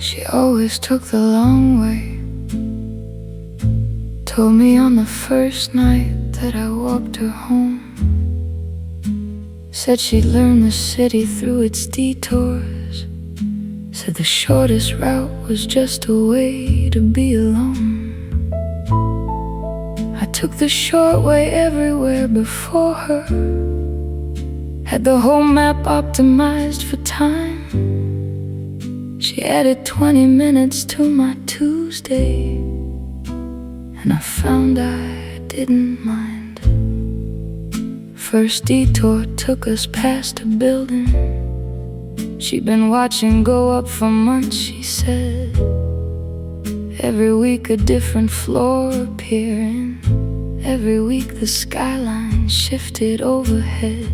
She always took the long way. Told me on the first night that I walked her home. Said she'd learned the city through its detours. Said the shortest route was just a way to be alone. I took the short way everywhere before her. Had the whole map optimized for time. She added 20 minutes to my Tuesday, and I found I didn't mind. First detour took us past a building she'd been watching go up for months, she said. Every week a different floor appearing. Every week the skyline shifted overhead.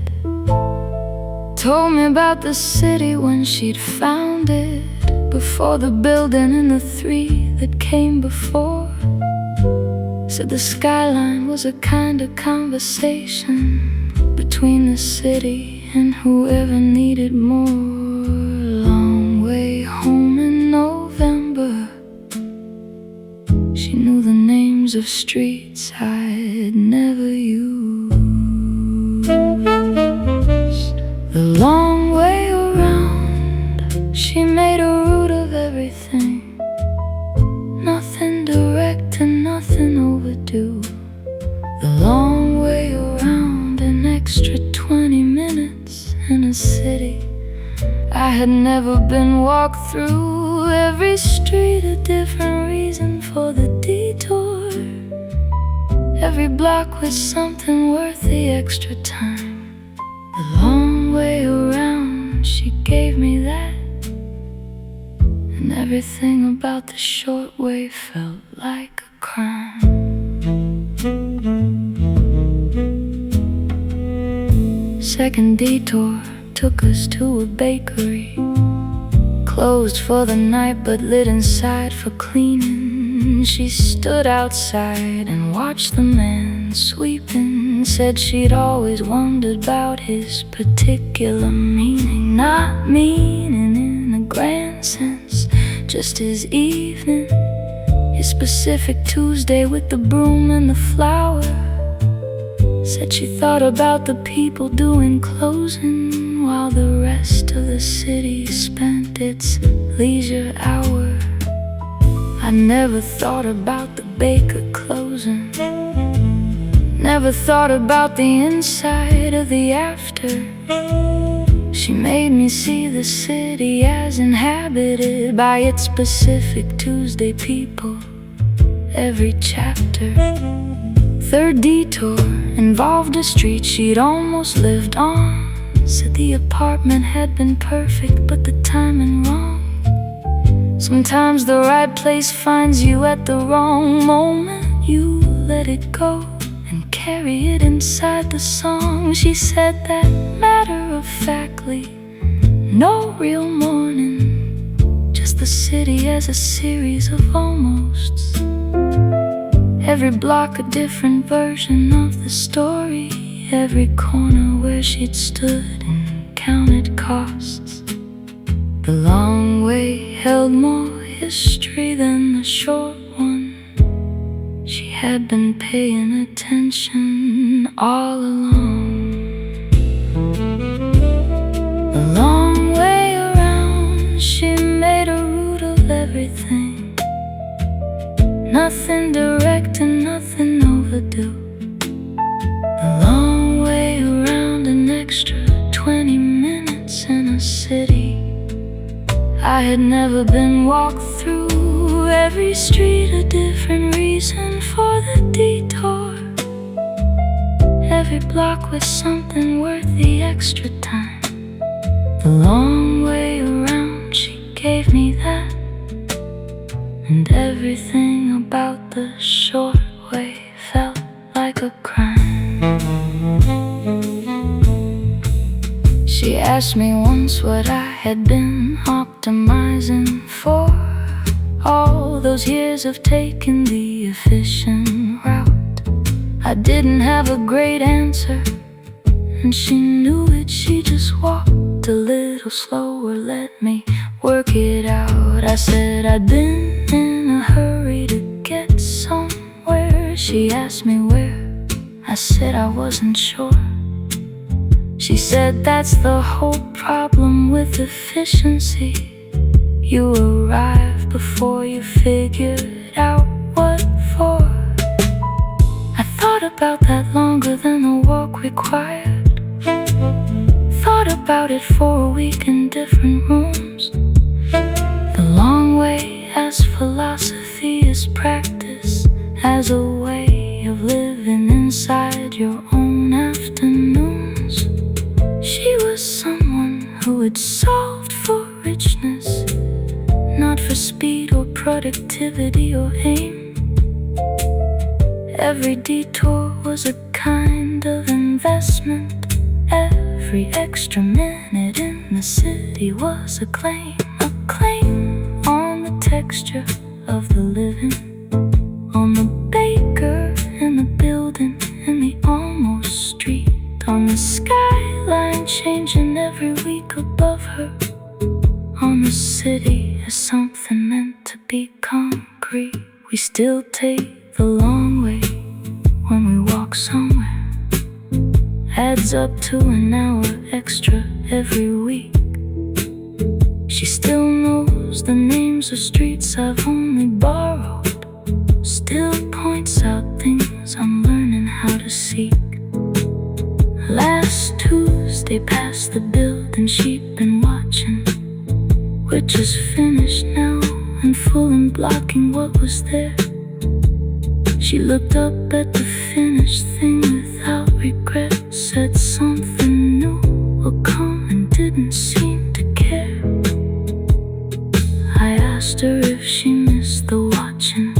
Told me about the city when she'd found it, before the building and the three that came before. Said the skyline was a kind of conversation between the city and whoever needed more. Long way home in November. She knew the names of streets I'd never used. The long way around, she made a route of everything. Nothing direct and nothing overdue. The long way around, an extra 20 minutes in a city I had never been walked through. Every street a different reason for the detour. Every block with something worth the extra time. The long way around, she gave me that. And everything about the short way felt like a crime. Second detour took us to a bakery, closed for the night but lit inside for cleaning. She stood outside and watched the man sweeping. Said she'd always wondered about his particular meaning. Not meaning in a grand sense, just his evening, his specific Tuesday with the broom and the flower. Said she thought about the people doing closing, while the rest of the city spent its leisure hour. I never thought about the baker closing. Never thought about the inside of the after. She made me see the city as inhabited by its specific Tuesday people. Every chapter. Third detour involved a street she'd almost lived on. Said the apartment had been perfect, but the timing wrong. Sometimes the right place finds you at the wrong moment. You let it go and carry it inside the song. She said that matter-of-factly, no real mourning, just the city as a series of almosts. Every block a different version of the story. Every corner where she'd stood and counted costs. The long way held more history than the short one. She had been paying attention all along. The long way around, she made a route of everything. Nothing direct and nothing overdue. The long way around, an extra 20 minutes in a city I had never been walked through. Every street a different reason for the detour. Every block with something worth the extra time. The long way around, she gave me that. And everything about the short way felt like a crime. She asked me once what I had been optimizing for. All those years of taking the efficient route. I didn't have a great answer, and she knew it. She just walked a little slower, let me work it out. I said I'd been in a hurry to get somewhere. She asked me where, I said I wasn't sure. She said that's the whole problem with efficiency. You arrive before you figured out what for. I thought about that longer than the walk required. Thought about it for a week in different rooms. The long way as philosophy is practice, as a way of living inside your own afternoons. She was someone who had solved for richness, not for speed or productivity or aim. Every detour was a kind of investment. Every extra minute in the city was a claim on the texture of the living, on the baker in the building, in the almost street, on the skyline changing every week above her, on the city as something meant to be concrete. We still take the long way when we walk somewhere. Adds up to an hour extra every week. She still knows the names of streets I've only borrowed, still points out things I'm learning how to seek. Last Tuesday past the building she'd been watching, which is finished now and full and blocking what was there. She looked up at the finished thing without regret, said something new will come and didn't seem to care. I asked her if she missed the watching,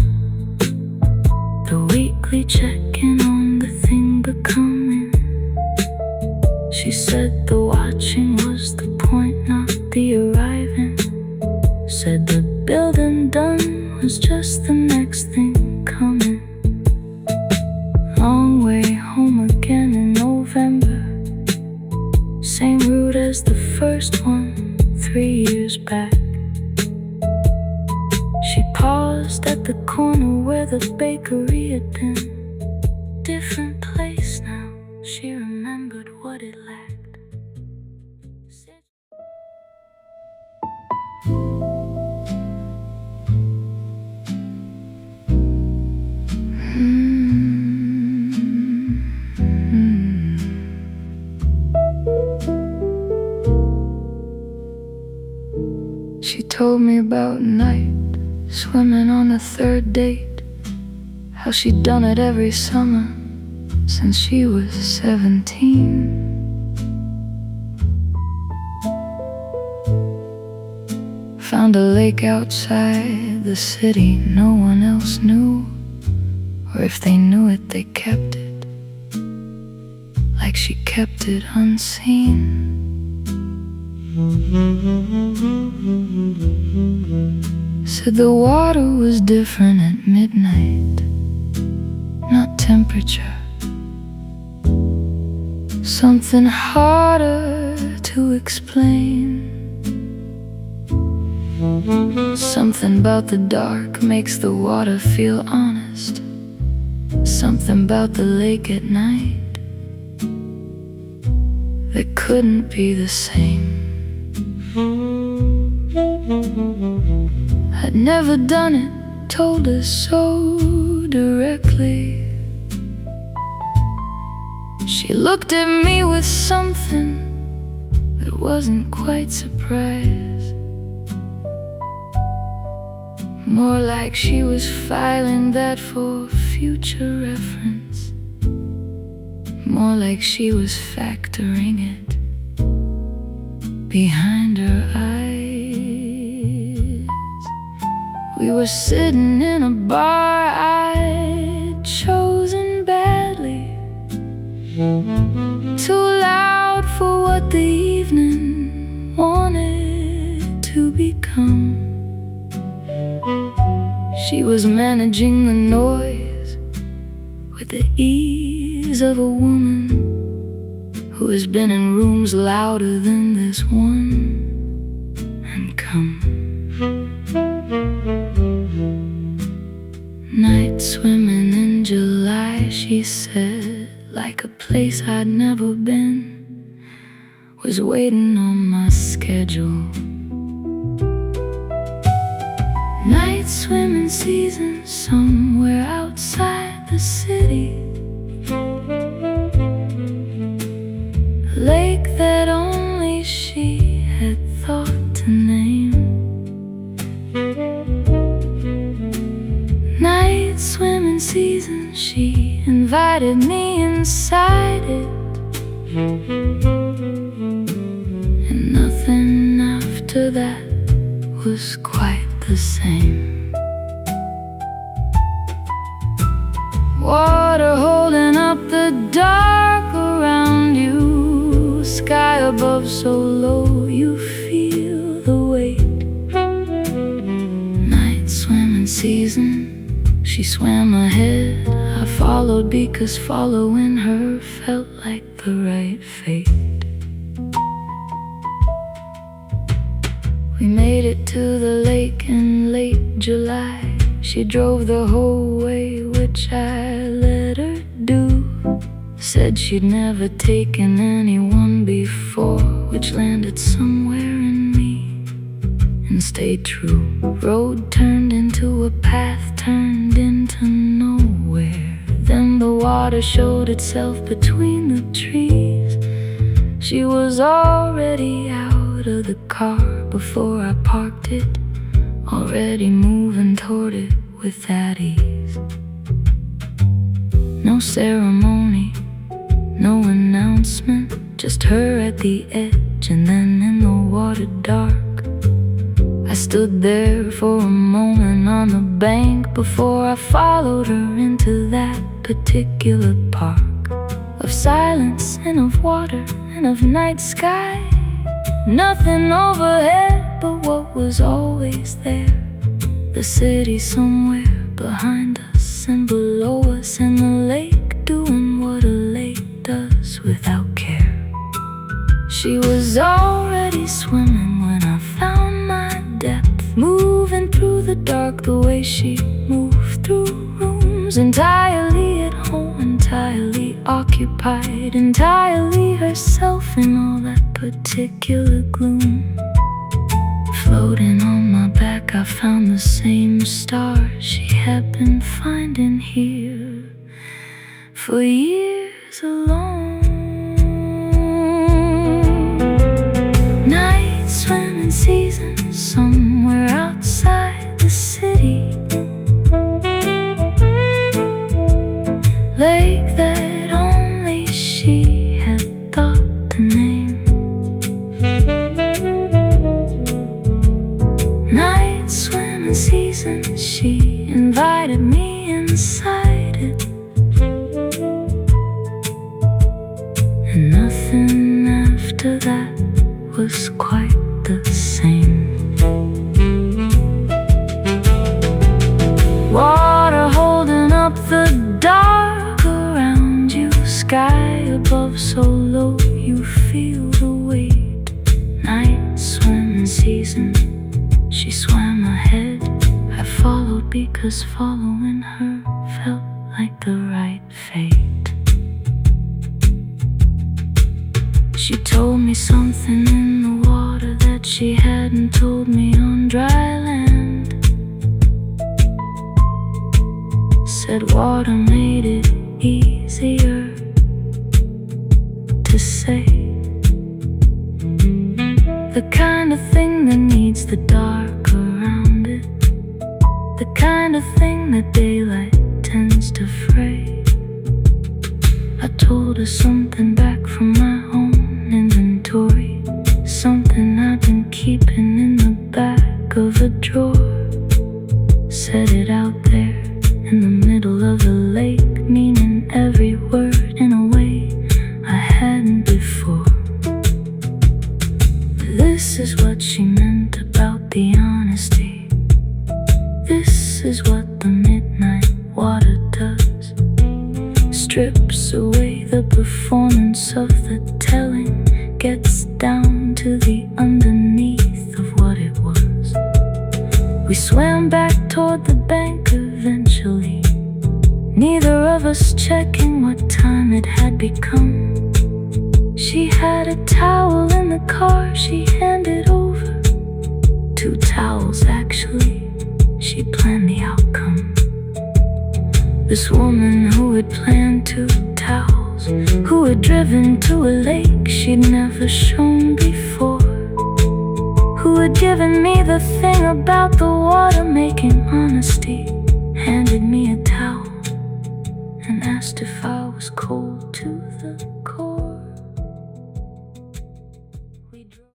the weekly check-in on the thing becoming. She said the watching was the point, not the arriving. Said the building done was just the next thing coming. Long way home again in November, same route as the first one 3 years back. She paused at the corner where the bakery had been. Different place now, she remembered what it lacked. She told me about night swimming on the third date, how she'd done it every summer since she was 17. Found a lake outside the city no one else knew, or if they knew it they kept it, like she kept it unseen. Said the water was different at midnight, not temperature, something harder to explain. Something about the dark makes the water feel honest, something about the lake at night that couldn't be the same. I'd never done it, told her so directly. She looked at me with something that wasn't quite surprise, more like she was filing that for future reference, more like she was factoring it behind her eyes. We were sitting in a bar I'd chosen badly, too loud for what the evening wanted to become. She was managing the noise with the ease of a woman who has been in rooms louder than this one and come. Night swimming in July, she said, like a place I'd never been, was waiting on my schedule. Night swimming season somewhere outside the city, a lake that only she had thought to name. Night swimming season, she invited me inside it, and nothing after that was quite the same. Water holding up the dark around you, sky above so low you feel the weight. Night swimming season, she swam ahead, I followed because following her felt like the right fate. We made it to the lake in late July. She drove the whole way, which I let her do. Said she'd never taken anyone before, which landed somewhere in me and stayed true. Road turned into a path, turned into nowhere. Then the water showed itself between the trees. She was already out of the car before I parked it, already moving toward it with that ease. No ceremony, no announcement, just her at the edge and then in the water dark. I stood there for a moment on the bank before I followed her into that particular park of silence and of water and of night sky. Nothing overhead but what was always there, the city somewhere behind us and below us, and the lake doing what a lake does without care. She was already swimming when I found my depth, moving through the dark the way she moved through rooms, entirely at home, entirely occupied, entirely herself in all that particular gloom. Floating on my back, I found the same stars she had been finding here for years alone. Night swimming season somewhere outside the city, lake that only she had thought to name. Night swimming season, she invited me inside it, and nothing after that was quite the same. Water holding up the dark around you, sky above so low you feel the weight. Night swimming season, she swam ahead, I followed because following her felt like the right fate. She told me something in the water that she hadn't told me on dry land. Said water made it easier to say, the kind of thing that needs the dark around it, the kind of thing that daylight tends to fray. I told her something back from my own inventory, something I've been keeping in the back of a drawer. Said it out there in the middle of the lake, meaning every word in a way I hadn't before. This is what she meant about the honesty. This is what the midnight water does. Strips away the performance of the telling, gets down to the underneath of what it was. We swam back toward the bank eventually, neither of us checking what time it had become. She had a towel in the car she handed over. 2 towels actually, she planned the outcome. This woman who had planned 2 towels, who had driven to a lake she'd never shown before, who had given me the thing about the water making honesty, handed me a towel and asked if I was cold to the core. We drove.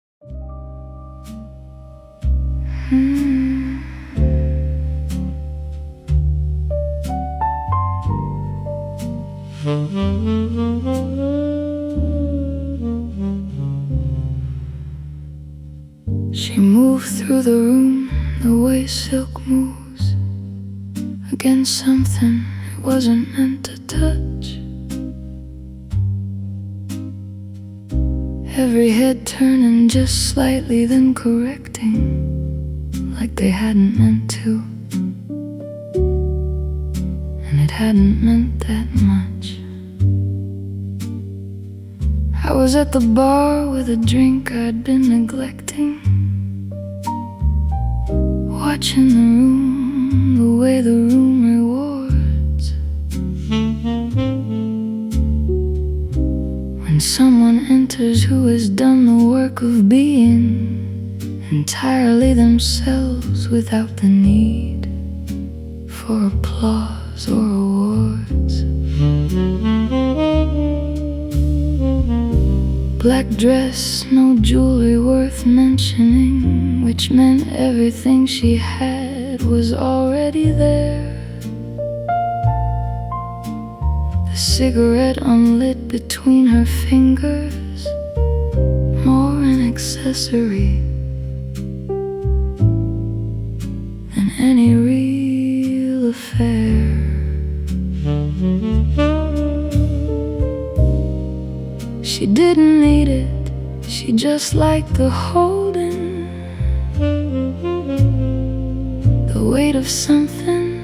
She moved through the room the way silk moves against something it wasn't meant to touch. Every head turning just slightly, then correcting like they hadn't meant to, and it hadn't meant that much. I was at the bar with a drink I'd been neglecting, watching the room the way the room rewards. When someone enters who has done the work of being entirely themselves without the need for applause or awards. Black dress, no jewelry worth mentioning, which meant everything she had was already there. The cigarette unlit between her fingers, more an accessory than any real affair. She didn't need it, she just liked the holding, the weight of something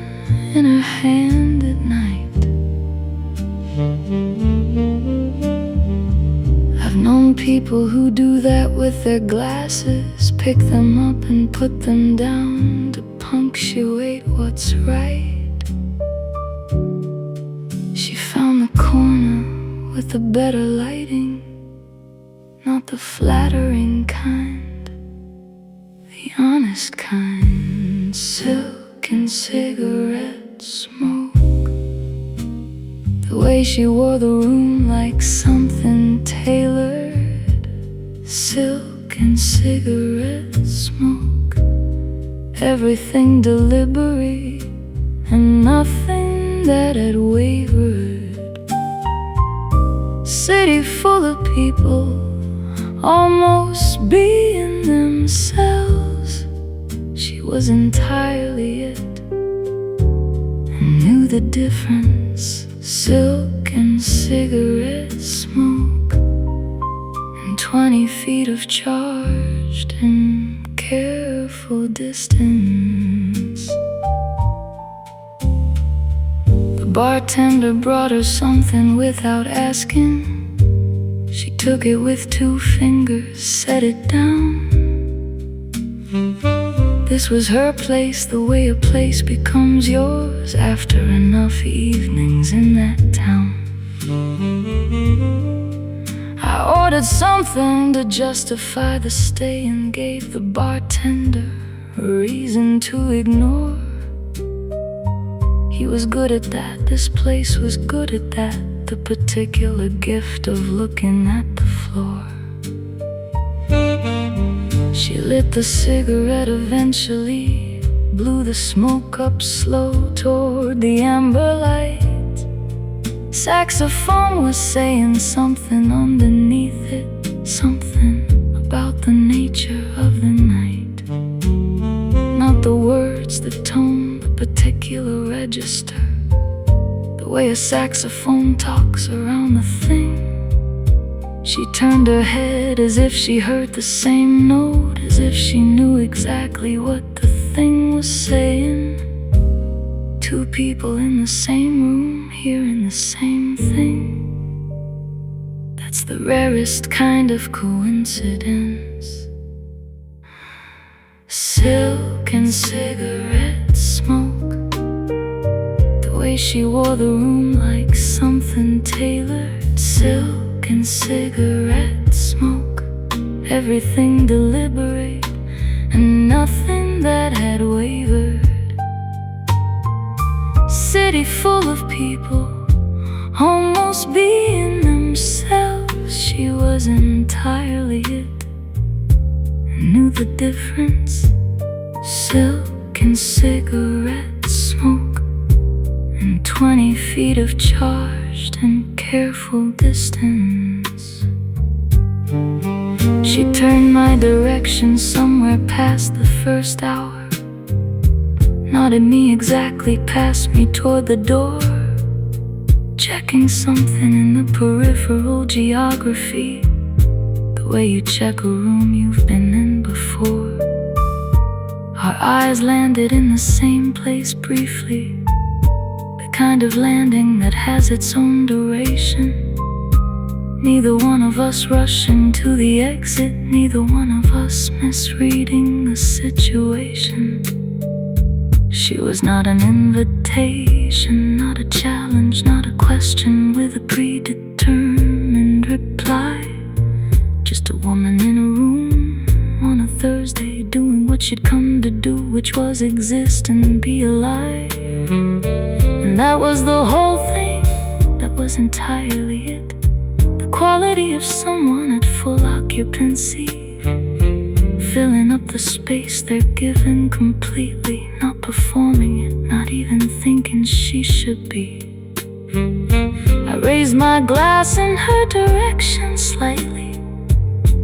in her hand at night. I've known people who do that with their glasses, pick them up and put them down to punctuate what's right. She found the corner with the better lighting, not the flattering kind, the honest kind. Silk and cigarette smoke, the way she wore the room like something tailored. Silk and cigarette smoke, everything deliberate and nothing that had wavered. City full of people almost being themselves. She was entirely it and knew the difference. Silk and cigarette smoke and 20 feet of charged and careful distance. The bartender brought her something without asking. She took it with 2 fingers, set it down. This was her place, the way a place becomes yours after enough evenings in that town. I ordered something to justify the stay and gave the bartender a reason to ignore. He was good at that, this place was good at that, the particular gift of looking at the floor. She lit the cigarette eventually, blew the smoke up slow toward the amber light. Saxophone was saying something underneath it, something about the nature of the night. Not the words, the tone, the particular register, the way a saxophone talks around the thing. She turned her head as if she heard the same note, as if she knew exactly what the thing was saying. Two people in the same room, hearing the same thing. That's the rarest kind of coincidence. Silk and cigarette smoke. The way she wore the room like something tailored. Silk and cigarette smoke. Everything deliberate and nothing that had wavered. City full of people, almost being themselves. She was entirely it, knew the difference. Silk and cigarette smoke, and 20 feet of charged and careful distance. She turned my direction somewhere past the first hour, nodded me exactly past me toward the door, checking something in the peripheral geography, the way you check a room you've been in before. Our eyes landed in the same place briefly, the kind of landing that has its own duration. Neither one of us rushing to the exit, neither one of us misreading the situation. She was not an invitation, not a challenge, not a question with a predetermined reply. Just a woman in a room on a Thursday, doing what she'd come to do, which was exist and be alive. And that was the whole thing, that was entirely it. The quality of someone at full occupancy, filling up the space they're given completely, not performing it, not even thinking she should be. I raised my glass in her direction slightly,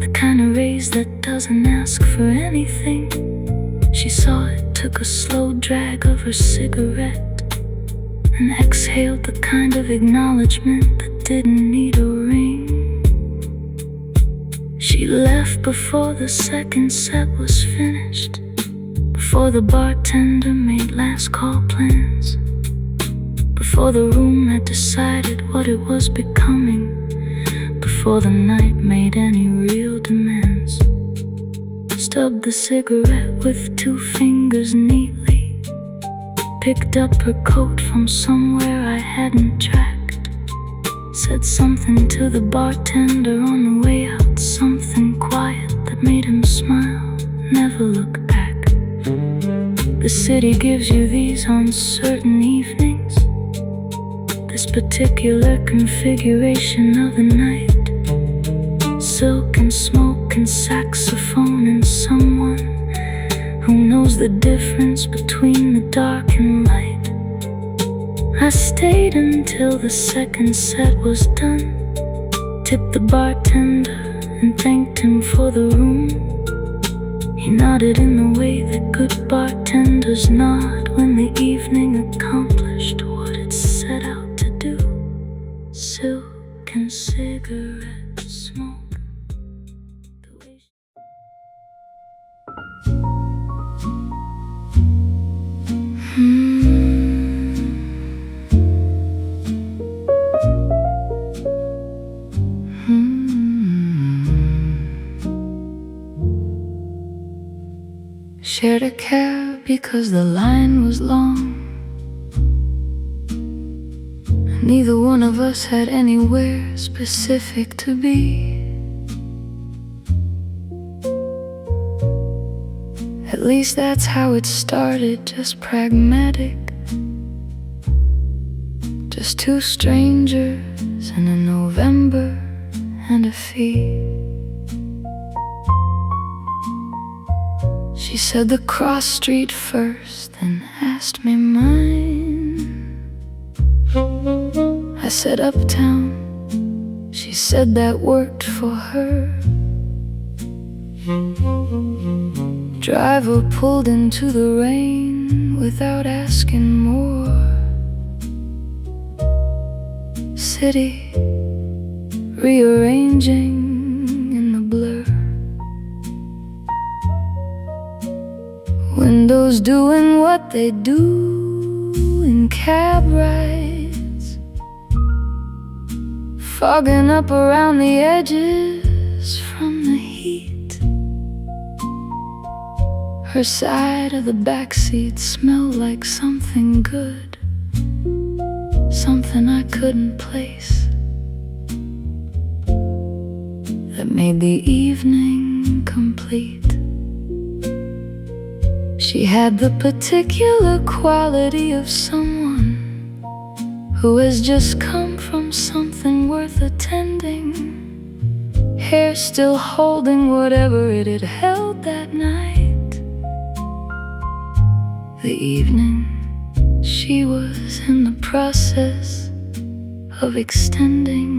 the kind of raise that doesn't ask for anything. She saw it, took a slow drag of her cigarette, and exhaled the kind of acknowledgement that didn't need a ring. She left before the second set was finished, before the bartender made last call plans, before the room had decided what it was becoming, before the night made any real demands. Stubbed the cigarette with 2 fingers neatly, picked up her coat from somewhere I hadn't tracked, said something to the bartender on the way out, something quiet that made him smile, never look back. The city gives you these uncertain evenings, this particular configuration of the night. Silk and smoke and saxophone and someone who knows the difference between the dark and light. I stayed until the second set was done, tipped the bartender and thanked him for the room. He nodded in the way that good bartenders nod when the evening accomplished what it set out to do. Silk and cigarette smoke. Shared a cab because the line was long. Neither one of us had anywhere specific to be. At least that's how it started, just pragmatic. Just 2 strangers in a November and a fee. She said the cross street first, then asked me mine. I said uptown. She said that worked for her. Driver pulled into the rain without asking more. City rearranging in the blur. Windows doing what they do in cab rides, fogging up around the edges from the heat. Her side of the backseat smelled like something good, something I couldn't place, that made the evening complete. She had the particular quality of someone who has just come from something worth attending, hair still holding whatever it had held that night. The evening she was in the process of extending.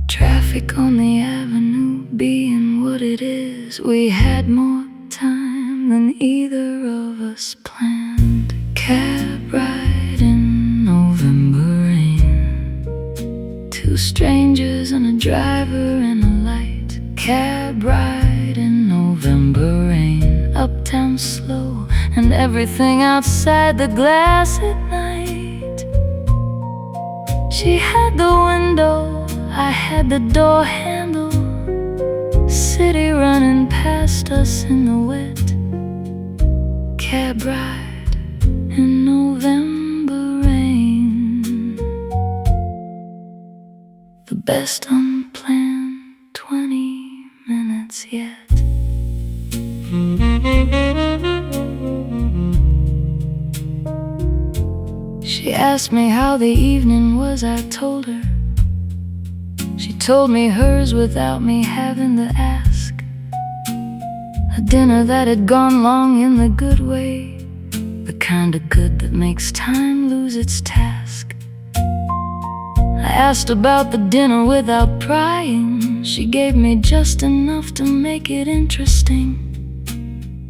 Traffic on the avenue being what it is, we had more time than either of us planned. Cab ride in November rain, two strangers and a driver and a light. Cab ride in November rain, uptown slow and everything outside the glass at night. She had the window, I had the door handle, city running past us in the wet. Cab ride in November rain, the best unplanned 20 minutes yet. She asked me how the evening was, I told her. She told me hers without me having to ask. A dinner that had gone long in the good way, the kind of good that makes time lose its task. I asked about the dinner without prying. She gave me just enough to make it interesting.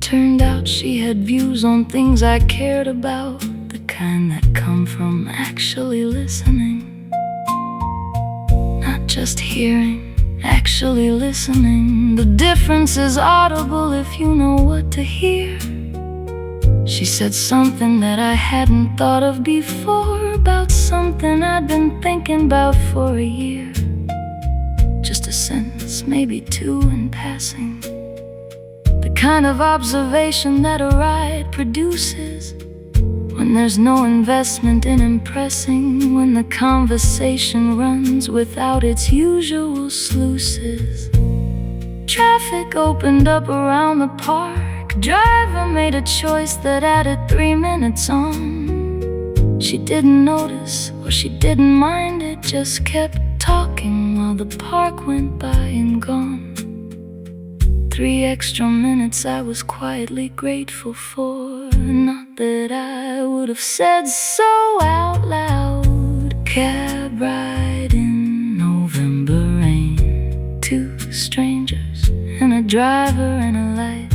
Turned out she had views on things I cared about, the kind that come from actually listening. Not just hearing, actually listening. The difference is audible if you know what to hear. She said something that I hadn't thought of before, about something I'd been thinking about for a year. Just a sentence, maybe two in passing. The kind of observation that a ride produces, when there's no investment in impressing, when the conversation runs without its usual sluices. Traffic opened up around the park. Driver made a choice that added 3 minutes on. She didn't notice, or she didn't mind it, just kept talking while the park went by and gone. 3 extra minutes I was quietly grateful for, not that I would have said so out loud. Cab ride in November rain, two strangers and a driver and a light.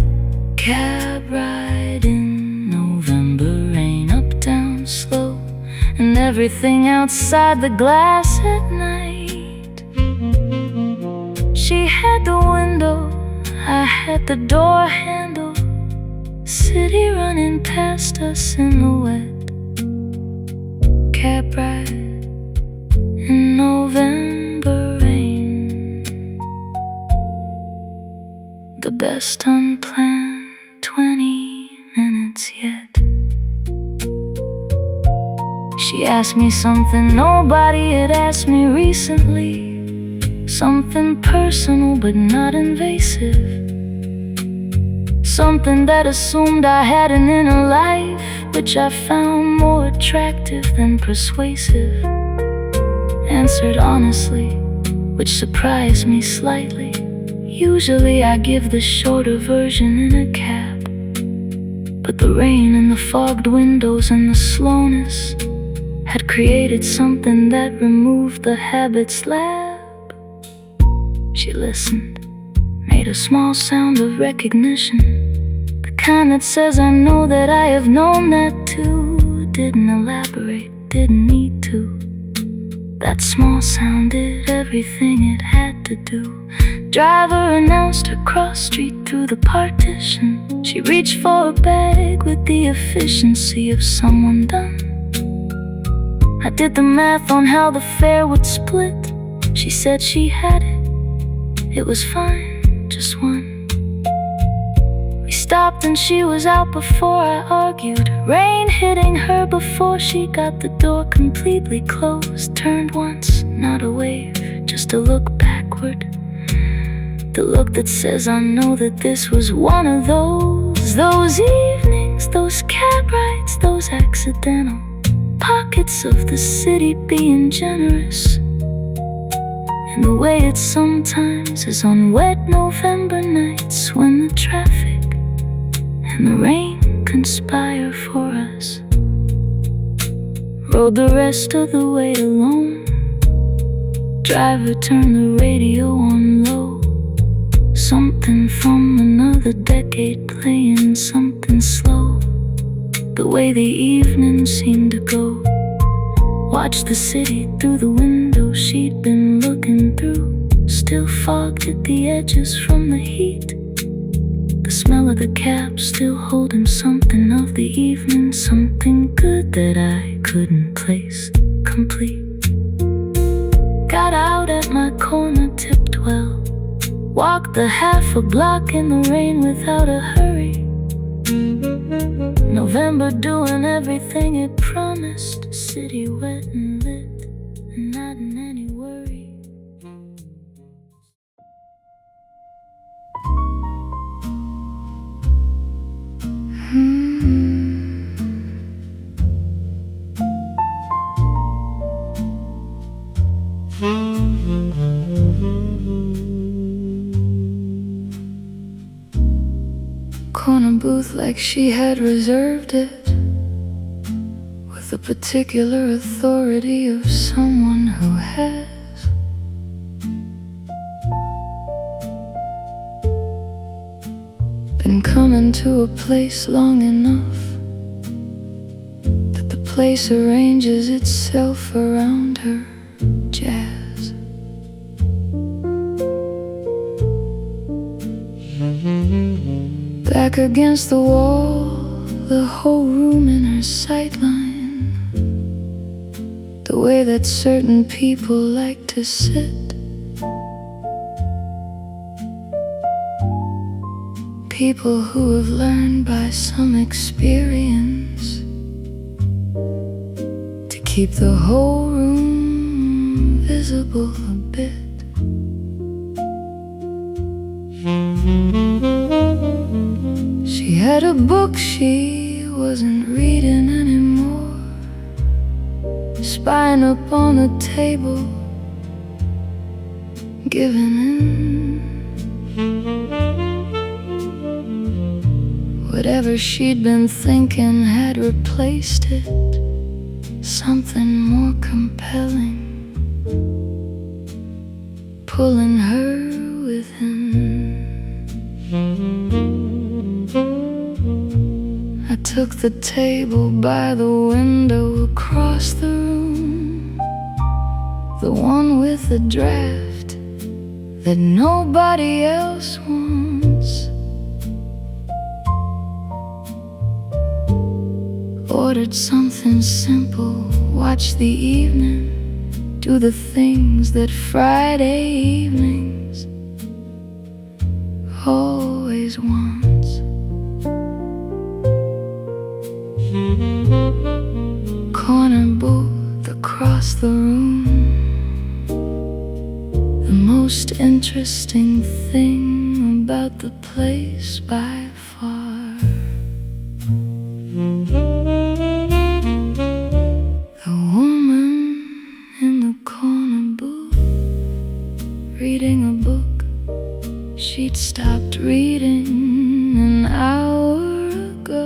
Cab ride in November rain, uptown slow and everything outside the glass at night. She had the window, I had the door handle, city running past us in the wet. Cab ride in November rain, the best unplanned 20 minutes yet. She asked me something nobody had asked me recently, something personal but not invasive, something that assumed I had an inner life, which I found more attractive than persuasive. Answered honestly, which surprised me slightly. Usually I give the shorter version in a cab, but the rain and the fogged windows and the slowness had created something that removed the habit's lab. She listened, made a small sound of recognition, the kind that says I know that I have known that too. Didn't elaborate, didn't need to. That small sound did everything it had to do. driver announced her cross street through the partition. She reached for a bag with the efficiency of someone done. I did the math on how the fare would split. She said she had it. It was fine, just one. We stopped and she was out before I argued. Rain hitting her before she got the door completely closed. Turned once, not a wave, just a look backward. The look that says I know that this was one of those evenings, those cab rides, those accidental pockets of the city being generous. And the way it sometimes is on wet November nights when the traffic and the rain conspire for us. Rode the rest of the way alone. Driver turned the radio on low. Something from another decade playing something slow. The way the evening seemed to go. Watched the city through the window she'd been looking through. Still fogged at the edges from the heat. The smell of the cab still holding something of the evening. Something good that I couldn't place complete. Got out at my corner, tipped well. Walked the half a block in the rain without a hurry. November doing everything it promised. City wet and lit, and not in any worry. Corner booth like she had reserved it, with the particular authority of someone who has. Been coming to a place long enough that the place arranges itself around her jazz. Back against the wall, the whole room in her sightline. The way that certain people like to sit. People who have learned by some experience to keep the whole room visible a bit. She had a book she wasn't reading anymore, spying up on the table, giving in. Whatever she'd been thinking had replaced it, something more compelling, pulling her within. I took the table by the window across the room, the one with the draft that nobody else wants. Ordered something simple, watched the evening do the things that Friday evenings always wants. Corner booth across the room, the most interesting thing about the place by far. The woman in the corner booth, reading a book she'd stopped reading an hour ago.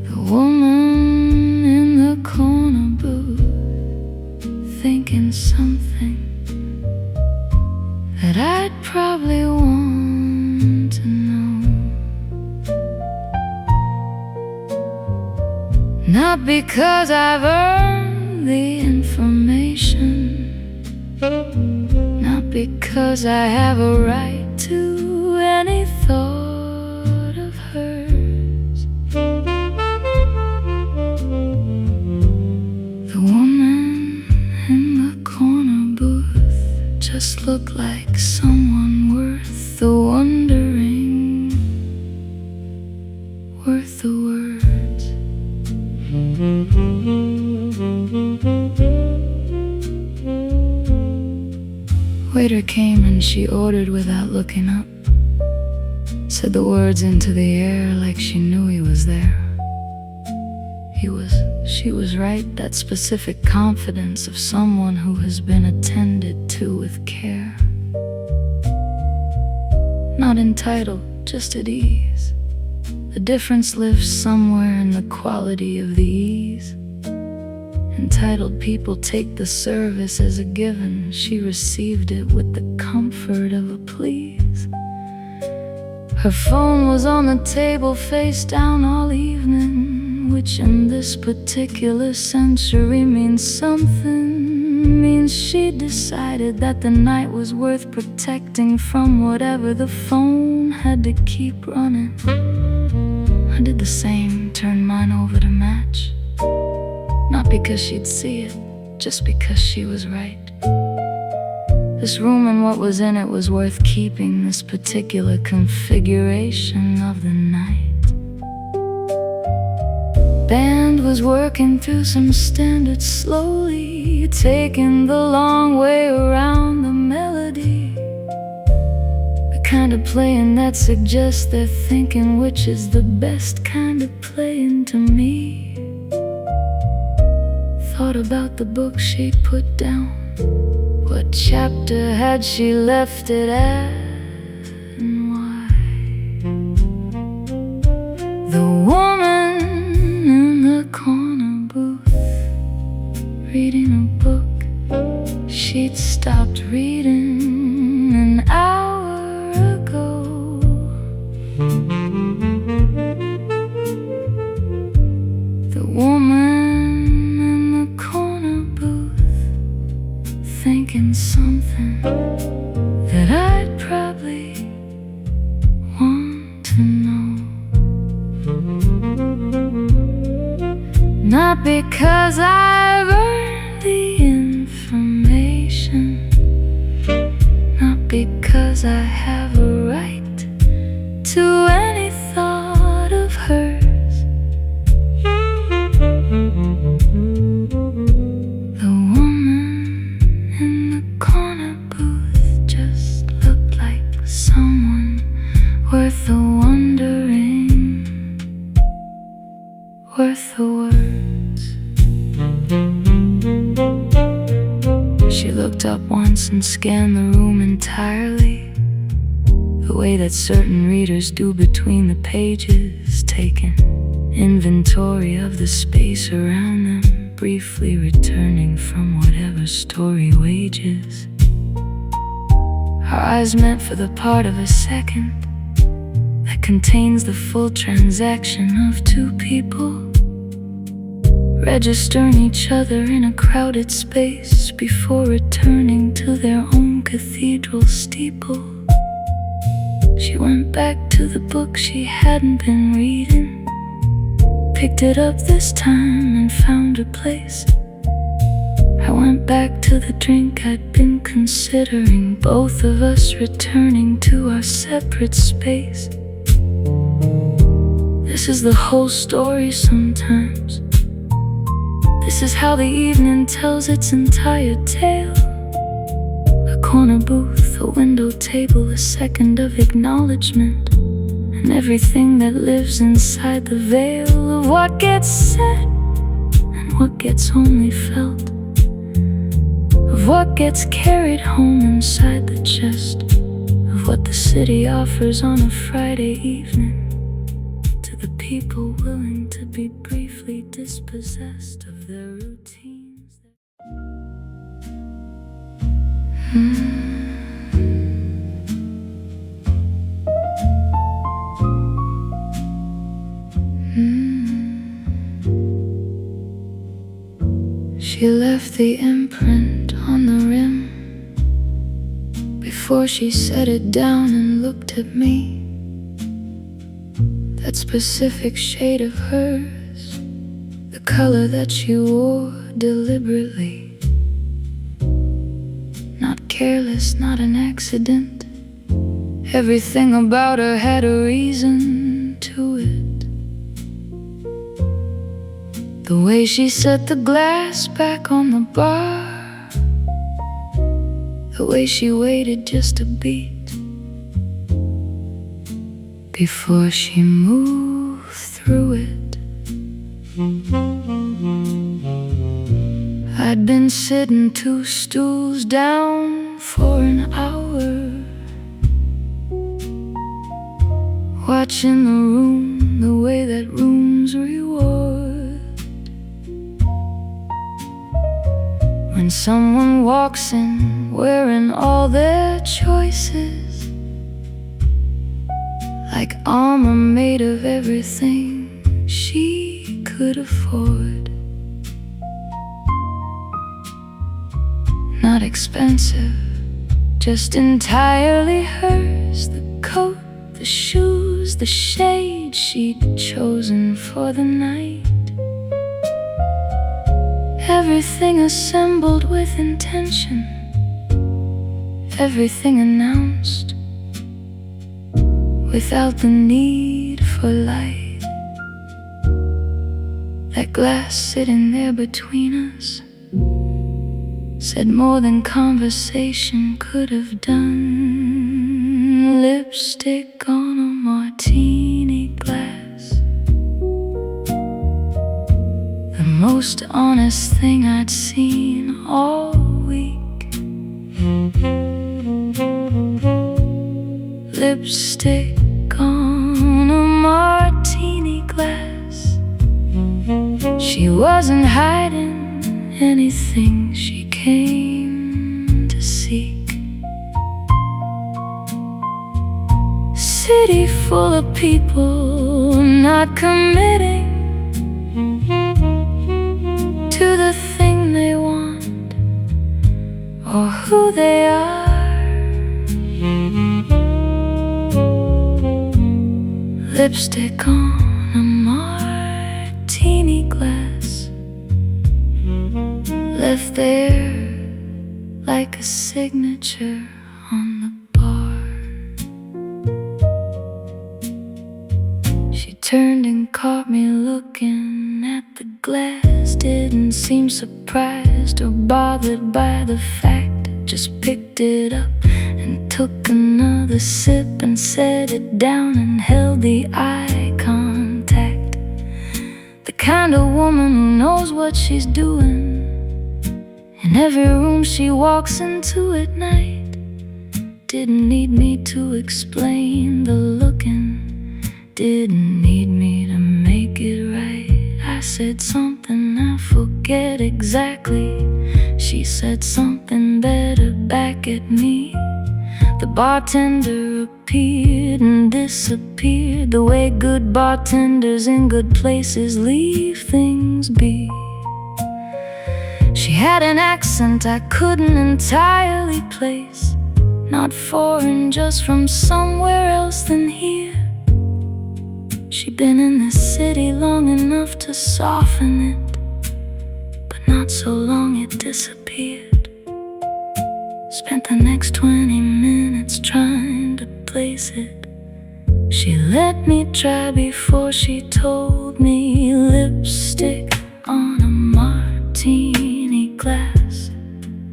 The woman in the corner booth, thinking something that I'd probably want to know. Not because I've earned the information, Not because I have a right to any thought of hers. The woman in the corner booth just looked like someone worth the wondering, worth the words. Waiter came and she ordered without looking up. Said the words into the air like she knew he was there. She was right, that specific confidence of someone who has been attended to with care. Not entitled, just at ease. The difference lives somewhere in the quality of the ease. Entitled people take the service as a given. She received it with the comfort of a please. Her phone was on the table face down all evening, which in this particular century means something. Means she decided that the night was worth protecting from whatever the phone had to keep running. I did the same, turned mine over to match. Not because she'd see it, just because she was right. This room and what was in it was worth keeping, this particular configuration of the night. Band was working through some standards slowly, taking the long way around the melody. The kind of playing that suggests they're thinking which is the best kind of playing to me. Thought about the book she'd put down. What chapter had she left it at, and why? The woman in the corner booth, reading a book she'd stopped reading an hour ago. The woman thinking something that I'd probably want to know. Not because I've earned the information, not because I have a right to any thought of hers. Worth the wondering, worth the words. She looked up once and scanned the room entirely, the way that certain readers do between the pages, taking inventory of the space around them, briefly returning from whatever story wages. Our eyes met for the part of a second that contains the full transaction of two people, registering each other in a crowded space before returning to their own cathedral steeple. She went back to the book she hadn't been reading, picked it up this time and found a place. I went back to the drink I'd been considering, both of us returning to our separate space. This is the whole story sometimes. This is how the evening tells its entire tale. A corner booth, a window table, a second of acknowledgement, and everything that lives inside the veil of what gets said and what gets only felt, of what gets carried home inside the chest, of what the city offers on a Friday evening to the people willing to be briefly dispossessed of their routines. She left the imprint on the rim before she set it down and looked at me. That specific shade of hers, the color that she wore deliberately. Not careless, not an accident. Everything about her had a reason to it. The way she set the glass back on the bar, the way she waited just a beat before she moved through it. I'd been sitting 2 stools down for an hour, watching the room the way that rooms reward. When someone walks in wearing all their choices, like armor made of everything she could afford. Not expensive, just entirely hers. The coat, the shoes, the shade she'd chosen for the night. Everything assembled with intention, everything announced without the need for light. That glass sitting there between us said more than conversation could have done. Lipstick on a martini glass, the most honest thing I'd seen all week. Lipstick on a martini glass. She wasn't hiding anything she came to seek. City full of people not committing to the thing they want or who they are. Lipstick on a martini glass, left there like a signature on the bar. She turned and caught me looking at the glass. Didn't seem surprised or bothered by the fact. Just picked it up and took another sip and set it down and held the eye contact. The kind of woman who knows what she's doing in every room she walks into at night. Didn't need me to explain the looking, didn't need me to make it right. I said something, I forget exactly. She said something better back at me. The bartender appeared and disappeared, the way good bartenders in good places leave things be. She had an accent I couldn't entirely place, not foreign, just from somewhere else than here. She'd been in this city long enough to soften it, but not so long it disappeared. Spent the next 20 minutes trying to place it. She let me try before she told me. Lipstick on a martini glass,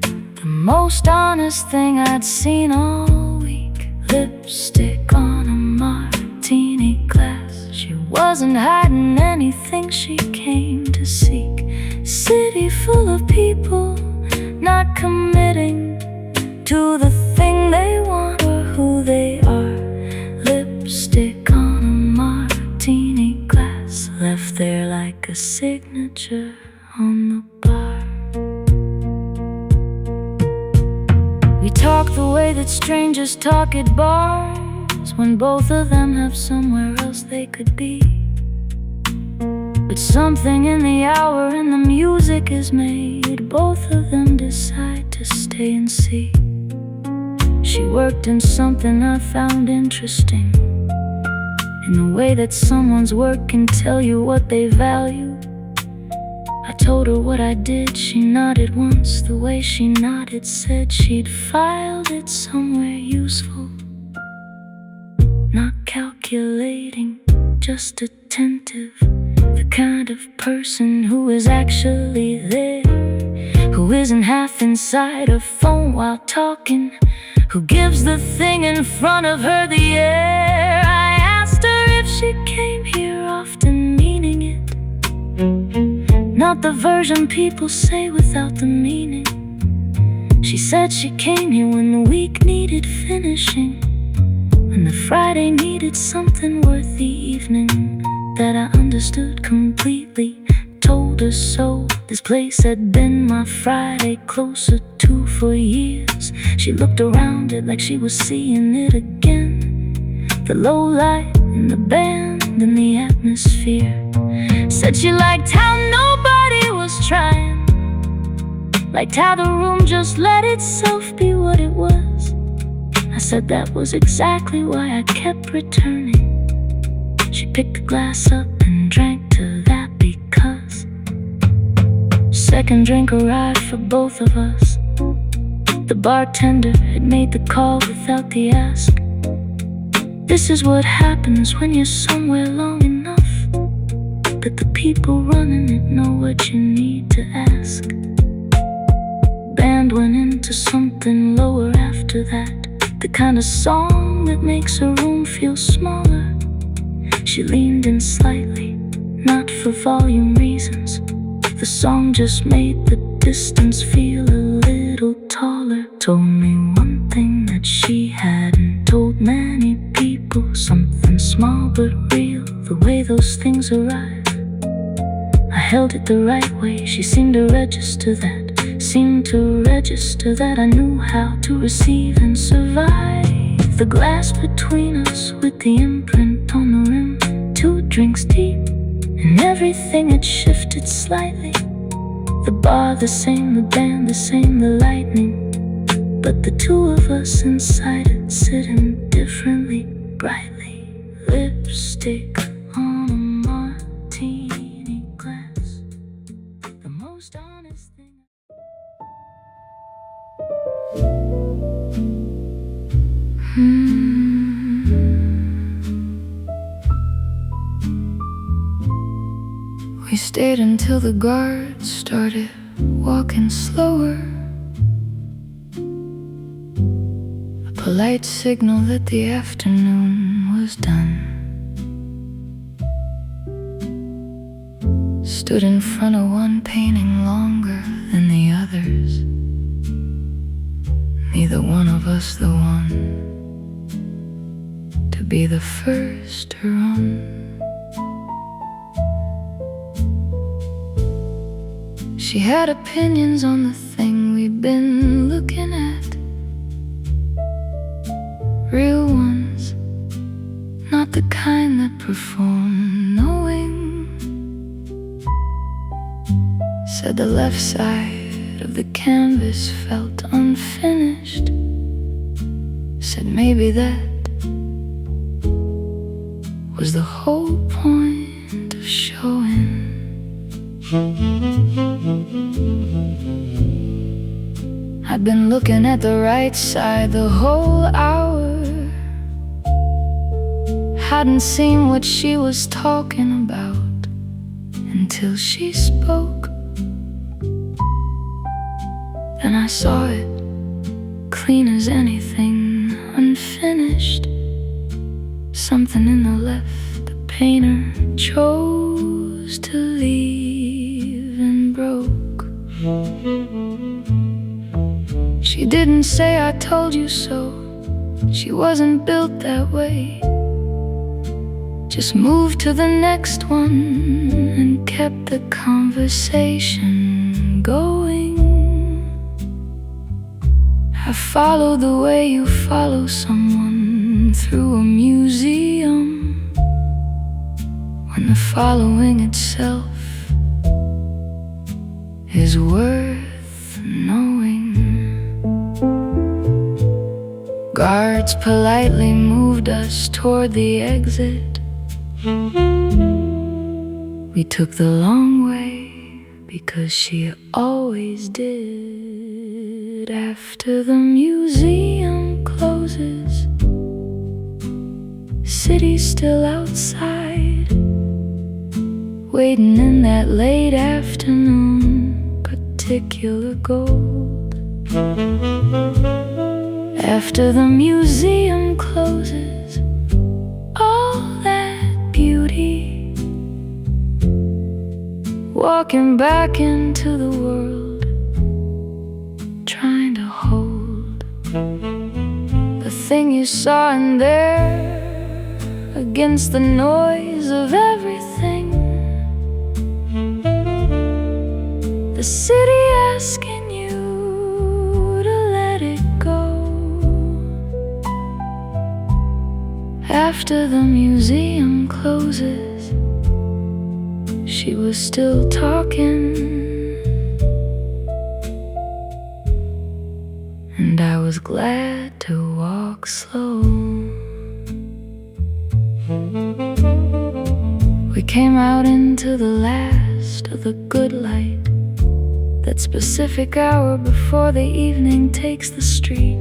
the most honest thing I'd seen all week. Lipstick on a martini glass. She wasn't hiding anything she came to seek. City full of people not committing to the thing they want or who they are. Lipstick on a martini glass, left there like a signature on the bar. We talk the way that strangers talk at bars, when both of them have somewhere else they could be. But something in the hour and the music is made both of them decide to stay and see. She worked in something I found interesting, in the way that someone's work can tell you what they value. I told her what I did, she nodded once. The way she nodded said she'd filed it somewhere useful. Not calculating, just attentive. The kind of person who is actually there, who isn't half inside her phone while talking, who gives the thing in front of her the air. I asked her if she came here often, meaning it, not the version people say without the meaning. She said she came here when the week needed finishing, when the Friday needed something worth the evening. That I understood completely, told her so. This place had been my Friday closer to for years. She looked around it like she was seeing it again. The low light and the band and the atmosphere. Said she liked how nobody was trying, liked how the room just let itself be what it was. I said that was exactly why I kept returning. She picked the glass up and drank to that because second drink arrived for both of us. The bartender had made the call without the ask. This is what happens when you're somewhere long enough, that the people running it know what you need to ask. Band went into something lower after that, the kind of song that makes a room feel smaller. She leaned in slightly, not for volume reasons. The song just made the distance feel a little taller. Told me one thing that she hadn't told many people, something small but real, the way those things arrive. I held it the right way, she seemed to register that, seemed to register that I knew how to receive and survive. The glass between us with the imprint on the rim, 2 drinks deep, and everything had shifted slightly. The bar the same, the band the same, the lightning, but the two of us inside it sitting differently, brightly. Lipstick on a martini glass, the most honest thing. We stayed until the guards started walking slower, a polite signal that the afternoon was done. Stood in front of one painting longer than the others, neither one of us the one to be the first to run. She had opinions on the thing we'd been looking at, real ones, not the kind that perform knowing. Said the left side of the canvas felt unfinished. Said maybe that was the whole point of showing. I'd been looking at the right side the whole hour, hadn't seen what she was talking about until she spoke. Then I saw it, clean as anything, unfinished. Something in the left the painter chose to leave and broke. She didn't say I told you so, she wasn't built that way. Just moved to the next one and kept the conversation going. I followed the way you follow someone through a museum, when the following itself is worth knowing. Guards politely moved us toward the exit. We took the long way because she always did. After the museum closes, city's still outside, waiting in that late afternoon, particular gold. After the museum closes, all that beauty, walking back into the world, trying to hold the thing you saw in there against the noise of everything. The city asking you to let it go. After the museum closes, she was still talking, and I was glad to walk slow. We came out into the last of the good light, that specific hour before the evening takes the street.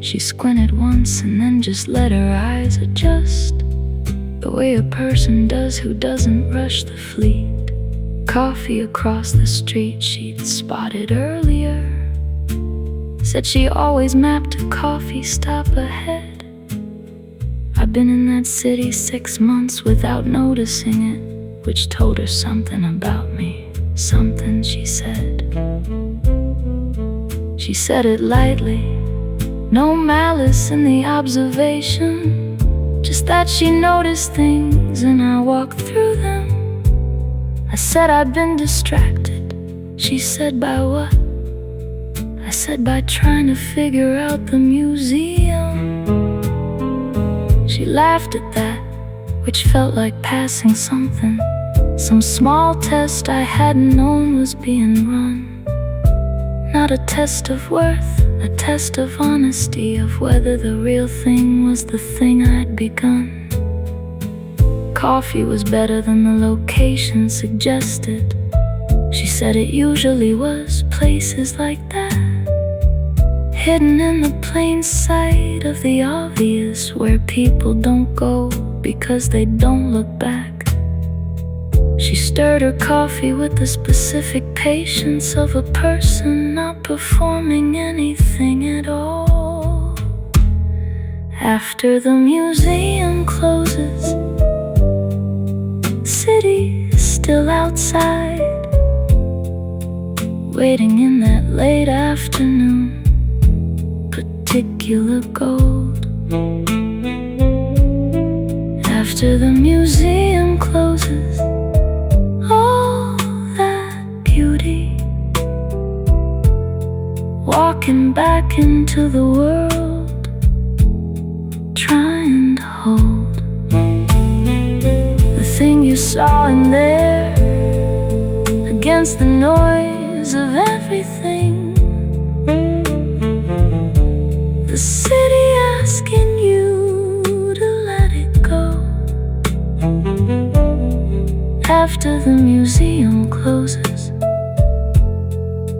She squinted once and then just let her eyes adjust, the way a person does who doesn't rush the fleet. Coffee across the street she'd spotted earlier, said she always mapped a coffee stop ahead. I've been in that city 6 months without noticing it, which told her something about me, something she said. She said it lightly, no malice in the observation, just that she noticed things and I walked through them. I said I'd been distracted. She said, by what? I said, by trying to figure out the museum. She laughed at that, which felt like passing something, some small test I hadn't known was being run. Not a test of worth, a test of honesty, of whether the real thing was the thing I'd begun. Coffee was better than the location suggested. She said it usually was, places like that, hidden in the plain sight of the obvious, where people don't go because they don't look back. She stirred her coffee with the specific patience of a person not performing anything at all. After the museum closes, city is still outside, waiting in that late afternoon, particular gold. After the museum closes, all that beauty, walking back into the world, trying to hold the thing you saw in there against the noise of everything. The city asking you to let it go. After the museum closes,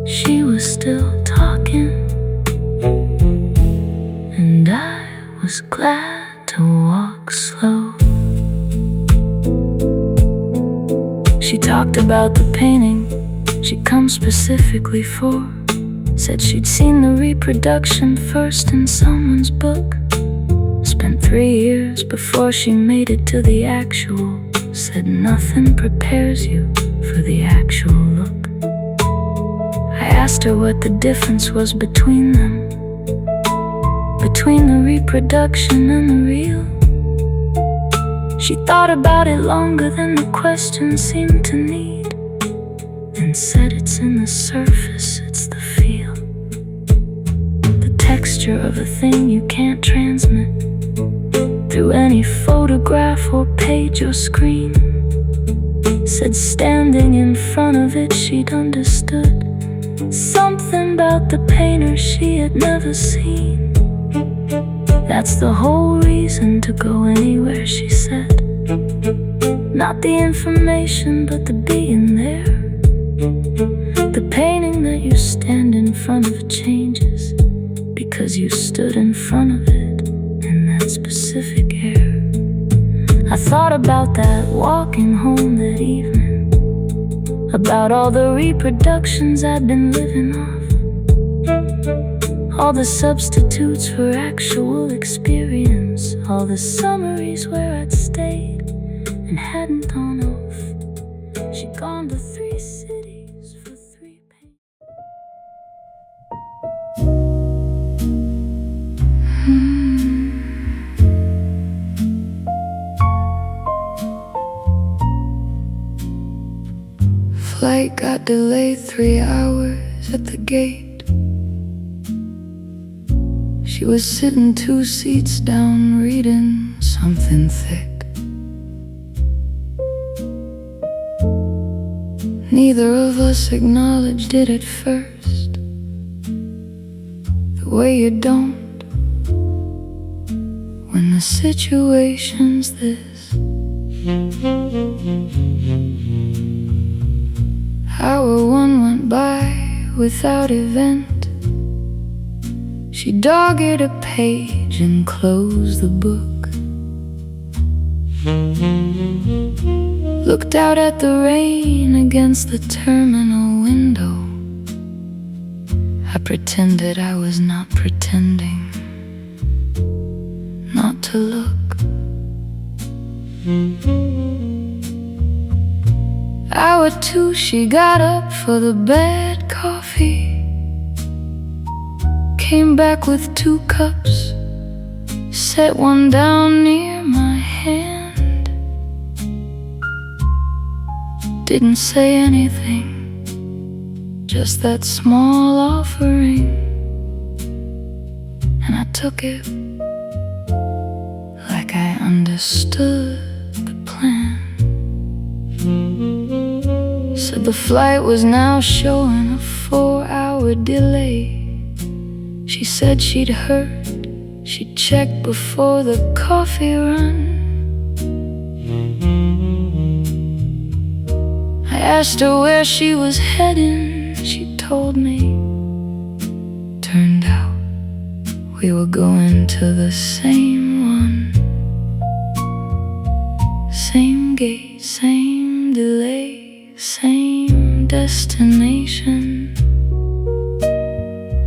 she was still talking, and I was glad to walk slow. She talked about the painting she'd come specifically for, said she'd seen the reproduction first in someone's book, spent 3 years before she made it to the actual, said nothing prepares you for the actual look. I asked her what the difference was between them, between the reproduction and the real. She thought about it longer than the question seemed to need, and said it's in the surface, it's the feel, the texture of a thing you can't transmit through any photograph or page or screen. Said standing in front of it she'd understood something about the painter she had never seen. That's the whole reason to go anywhere, she said. Not the information, but the being there. The painting that you stand in front of changes because you stood in front of it in that specific air. I thought about that walking home that evening, about all the reproductions I'd been living off, all the substitutes for actual experience, all the summaries where I'd stayed and hadn't gone off. She'd gone to 3 cities for 3 pains. Flight got delayed 3 hours at the gate. She was sitting 2 seats down, reading something thick. Neither of us acknowledged it at first, the way you don't when the situation's this. Hour 1 went by without event. She dogged a page and closed the book, looked out at the rain against the terminal window. I pretended I was not pretending not to look. Hour 2, she got up for the bad coffee, came back with 2 cups, set one down near my hand. Didn't say anything, just that small offering, and I took it like I understood the plan. Said the flight was now showing a 4-hour delay. She said she'd heard, she'd check before the coffee run. I asked her where she was heading, she told me. Turned out we were going to the same one. Same gate, same delay, same destination.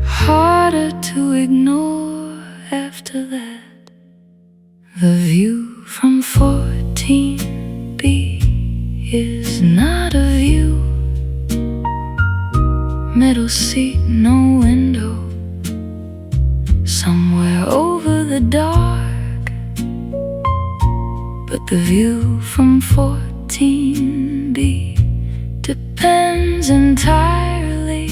Harder to ignore after that. The view from 14B is not a view. Middle seat, no window, somewhere over the dark. But the view from 14B depends entirely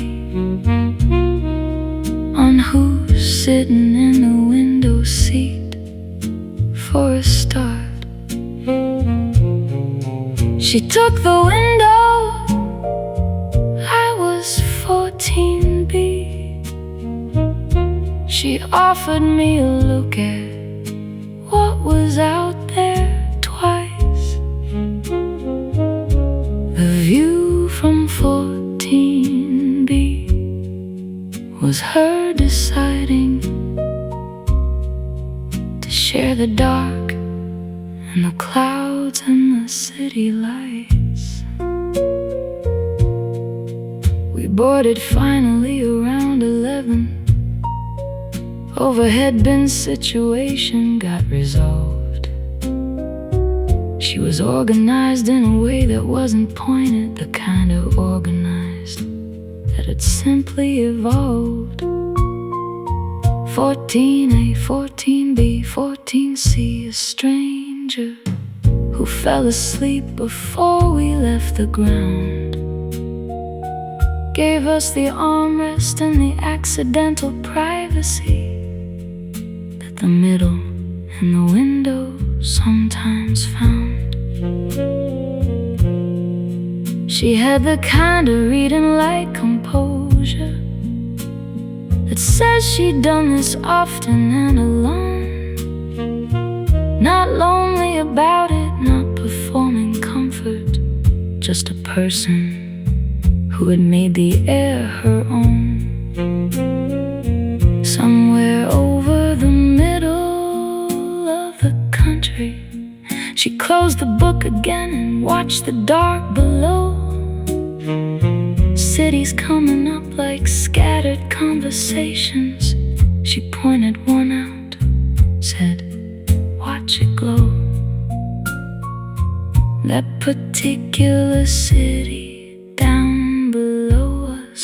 on who's sitting in the window seat for a start. She took the window, I was 14B. She offered me a look at what was out there twice. The view from 14B was her deciding to share the dark and the clouds and the city lights. We boarded finally around 11. Overhead bin situation got resolved. She was organized in a way that wasn't pointed, the kind of organized that had simply evolved. 14A, 14B, 14C, a stranger who fell asleep before we left the ground, gave us the armrest and the accidental privacy that the middle and the window sometimes found. She had the kind of reading light composure that says she'd done this often and alone. Not lonely about it, not performing comfort, just a person who had made the air her own. Somewhere over the middle of the country, she closed the book again and watched the dark below. Cities coming up like scattered conversations. She pointed one out, said, "Watch it glow." That particular city down below us,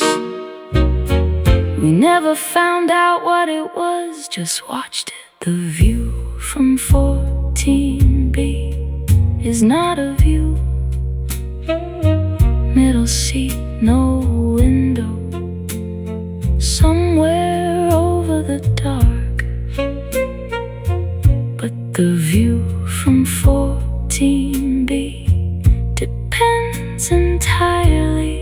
we never found out what it was, just watched it. The view from 14B is not a view. Middle seat, no window, somewhere over the dark. But the view from 14B depends entirely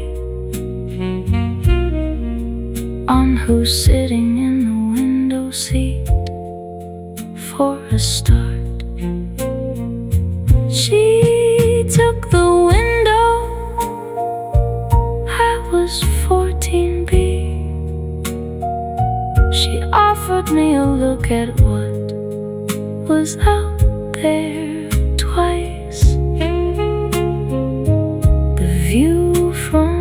on who's sitting in the window seat. For a start, she took the window. I was 14B. She offered me a look at what was out there twice. The view from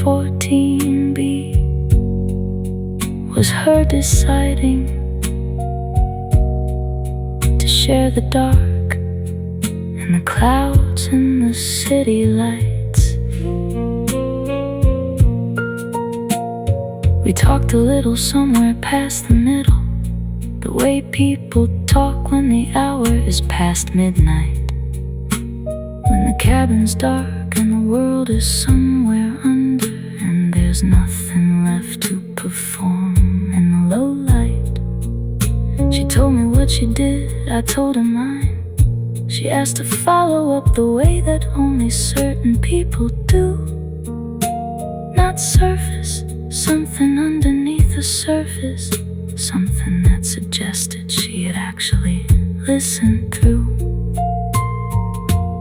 14B was her deciding to share the dark and the clouds and the city lights. We talked a little somewhere past the middle, the way people talk when the hour is past midnight, when the cabin's dark and the world is somewhere under, and there's nothing left to perform in the low light. She told me what she did, I told her mine. She asked to follow up the way that only certain people do. Not surface, something underneath the surface, something that suggested she had actually listened through.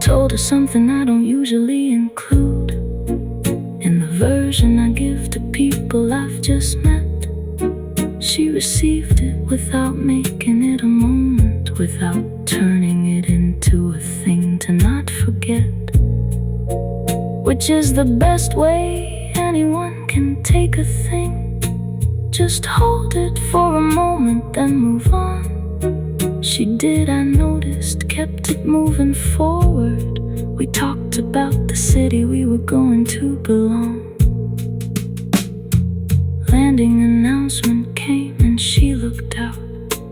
Told her something I don't usually include in the version I give to people I've just met. She received it without making it a moment, without turning it into a thing to not forget, which is the best way anyone can take a thing. Just hold it for a moment, then move on. She did, I noticed, kept it moving forward. We talked about the city we were going to belong. Landing announcement came and she looked out,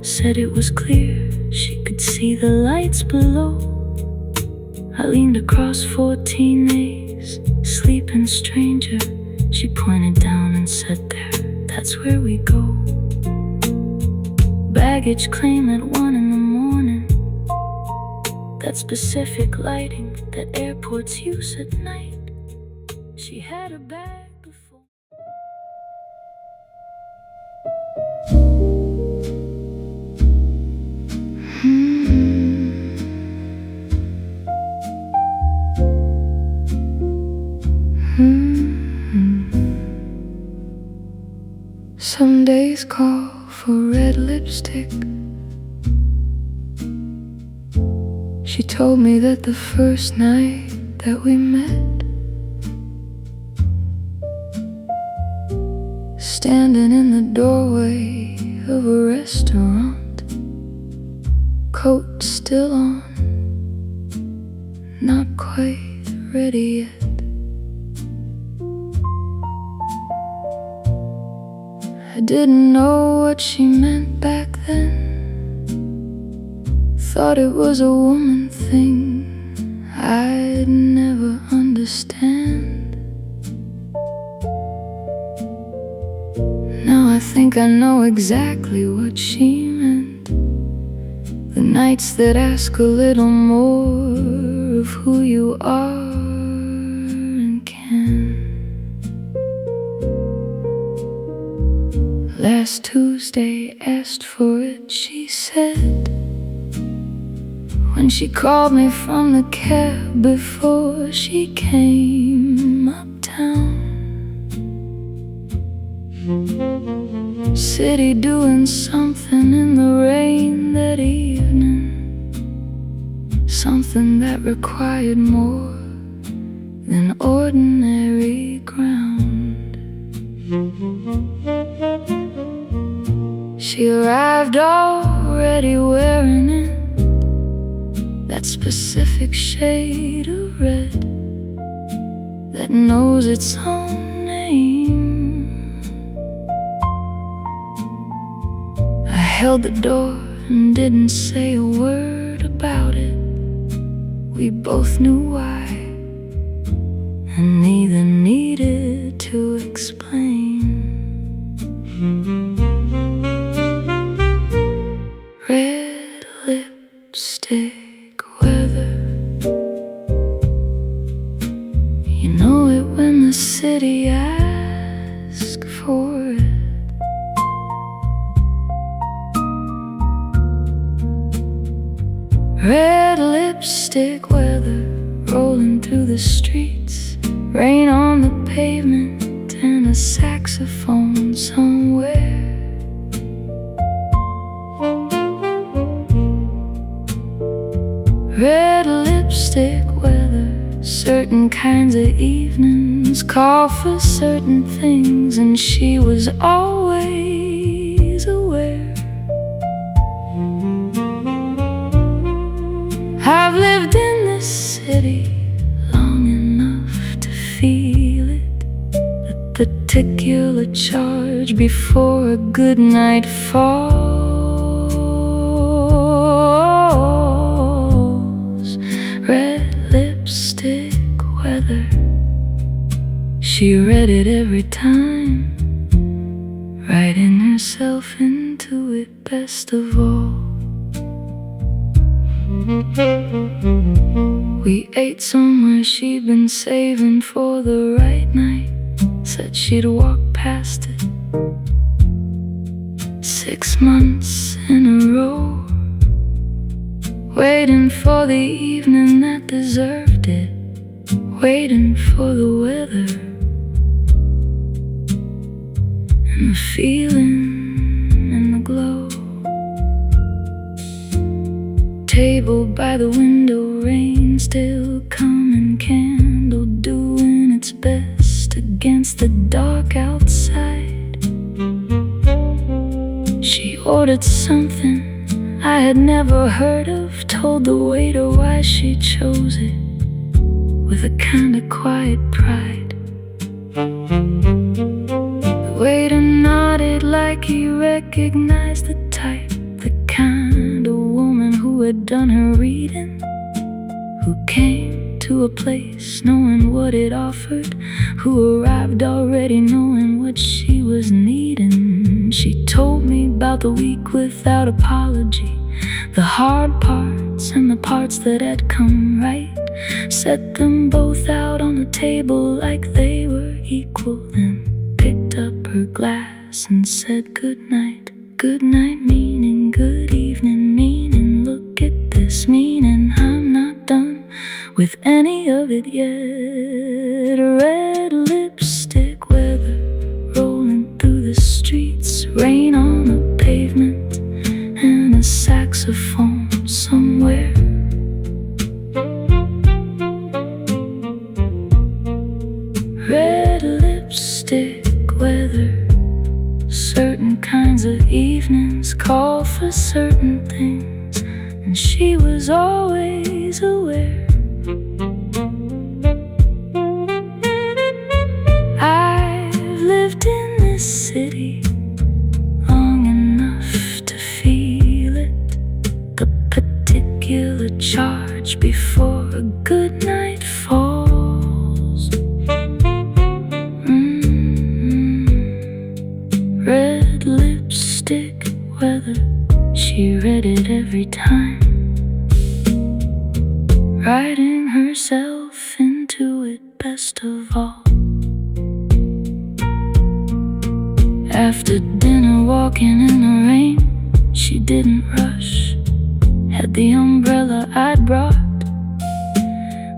said it was clear, she could see the lights below. I leaned across 14A's sleeping stranger. She pointed down and said, "There, that's where we go." Baggage claim at 1 in the morning, that specific lighting that airports use at night. She had her bag before. Some days call for red lipstick. She told me that the first night that we met, standing in the doorway of a restaurant, coat still on, not quite ready yet. I didn't know what she meant back then. Thought it was a woman thing I'd never understand. Now I think I know exactly what she meant. The nights that ask a little more of who you are and can. Last Tuesday asked for it, she said. when she called me from the cab before she came uptown. City doing something in the rain that evening, something that required more than ordinary ground. She arrived already wearing it, that specific shade of red that knows its own name. I held the door and didn't say a word about it. We both knew why, and neither needed to explain. Red lipstick weather, you know it when the city asks for it. Red lipstick weather, rolling through the streets, rain on the pavement, and a saxophone somewhere. Red lipstick weather, certain kinds of evenings call for certain things, and she was always aware. I've lived in this city long enough to feel it, the particular charge before a good night falls. Red lipstick weather, she read it every time, writing herself into it best of all. We ate somewhere she'd been saving for the right night, said she'd walk past it 6 months in a row, waiting for the evening that deserved it, waiting for the weather and the feeling and the glow. Table by the window, rain still coming, candle doing its best against the dark outside. She ordered something I had never heard of, told the waiter why she chose it with a kind of quiet pride. The waiter nodded like he recognized the type, the kind of woman who had done her reading, who came to a place knowing what it offered, who arrived already knowing what she was needing. She told me about the week without apology, the hard parts and the parts that had come right, set them both out on the table like they were equal, then picked up her glass and said good night. Good night meaning good evening, meaning look at this, meaning I'm not done with any of it yet. Red lipstick weather, rolling through the streets, rain on the pavement, and a saxophone somewhere. Red lipstick weather, certain kinds of evenings call for certain things, and she was always aware. I've lived in this city long enough to feel it, the particular charge before a good night falls. Red lipstick weather, she read it every time, writing herself into it best of all. After dinner, walking in the rain, she didn't rush, had the umbrella I'd brought.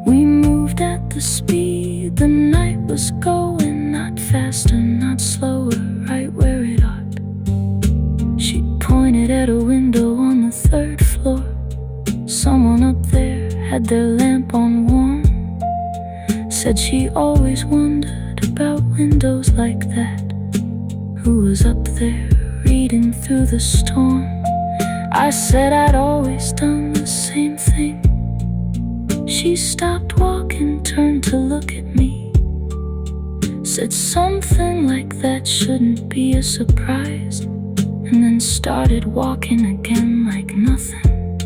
We moved at the speed the night was going, not faster, not slower, right where it ought. She pointed at a window on the 3rd floor. Someone up there had their lamp on warm. Said she always wondered about windows like that. Who was up there reading through the storm? I said I'd always done the same thing. She stopped walking, turned to look at me. Said something like that shouldn't be a surprise, and then started walking again like nothing.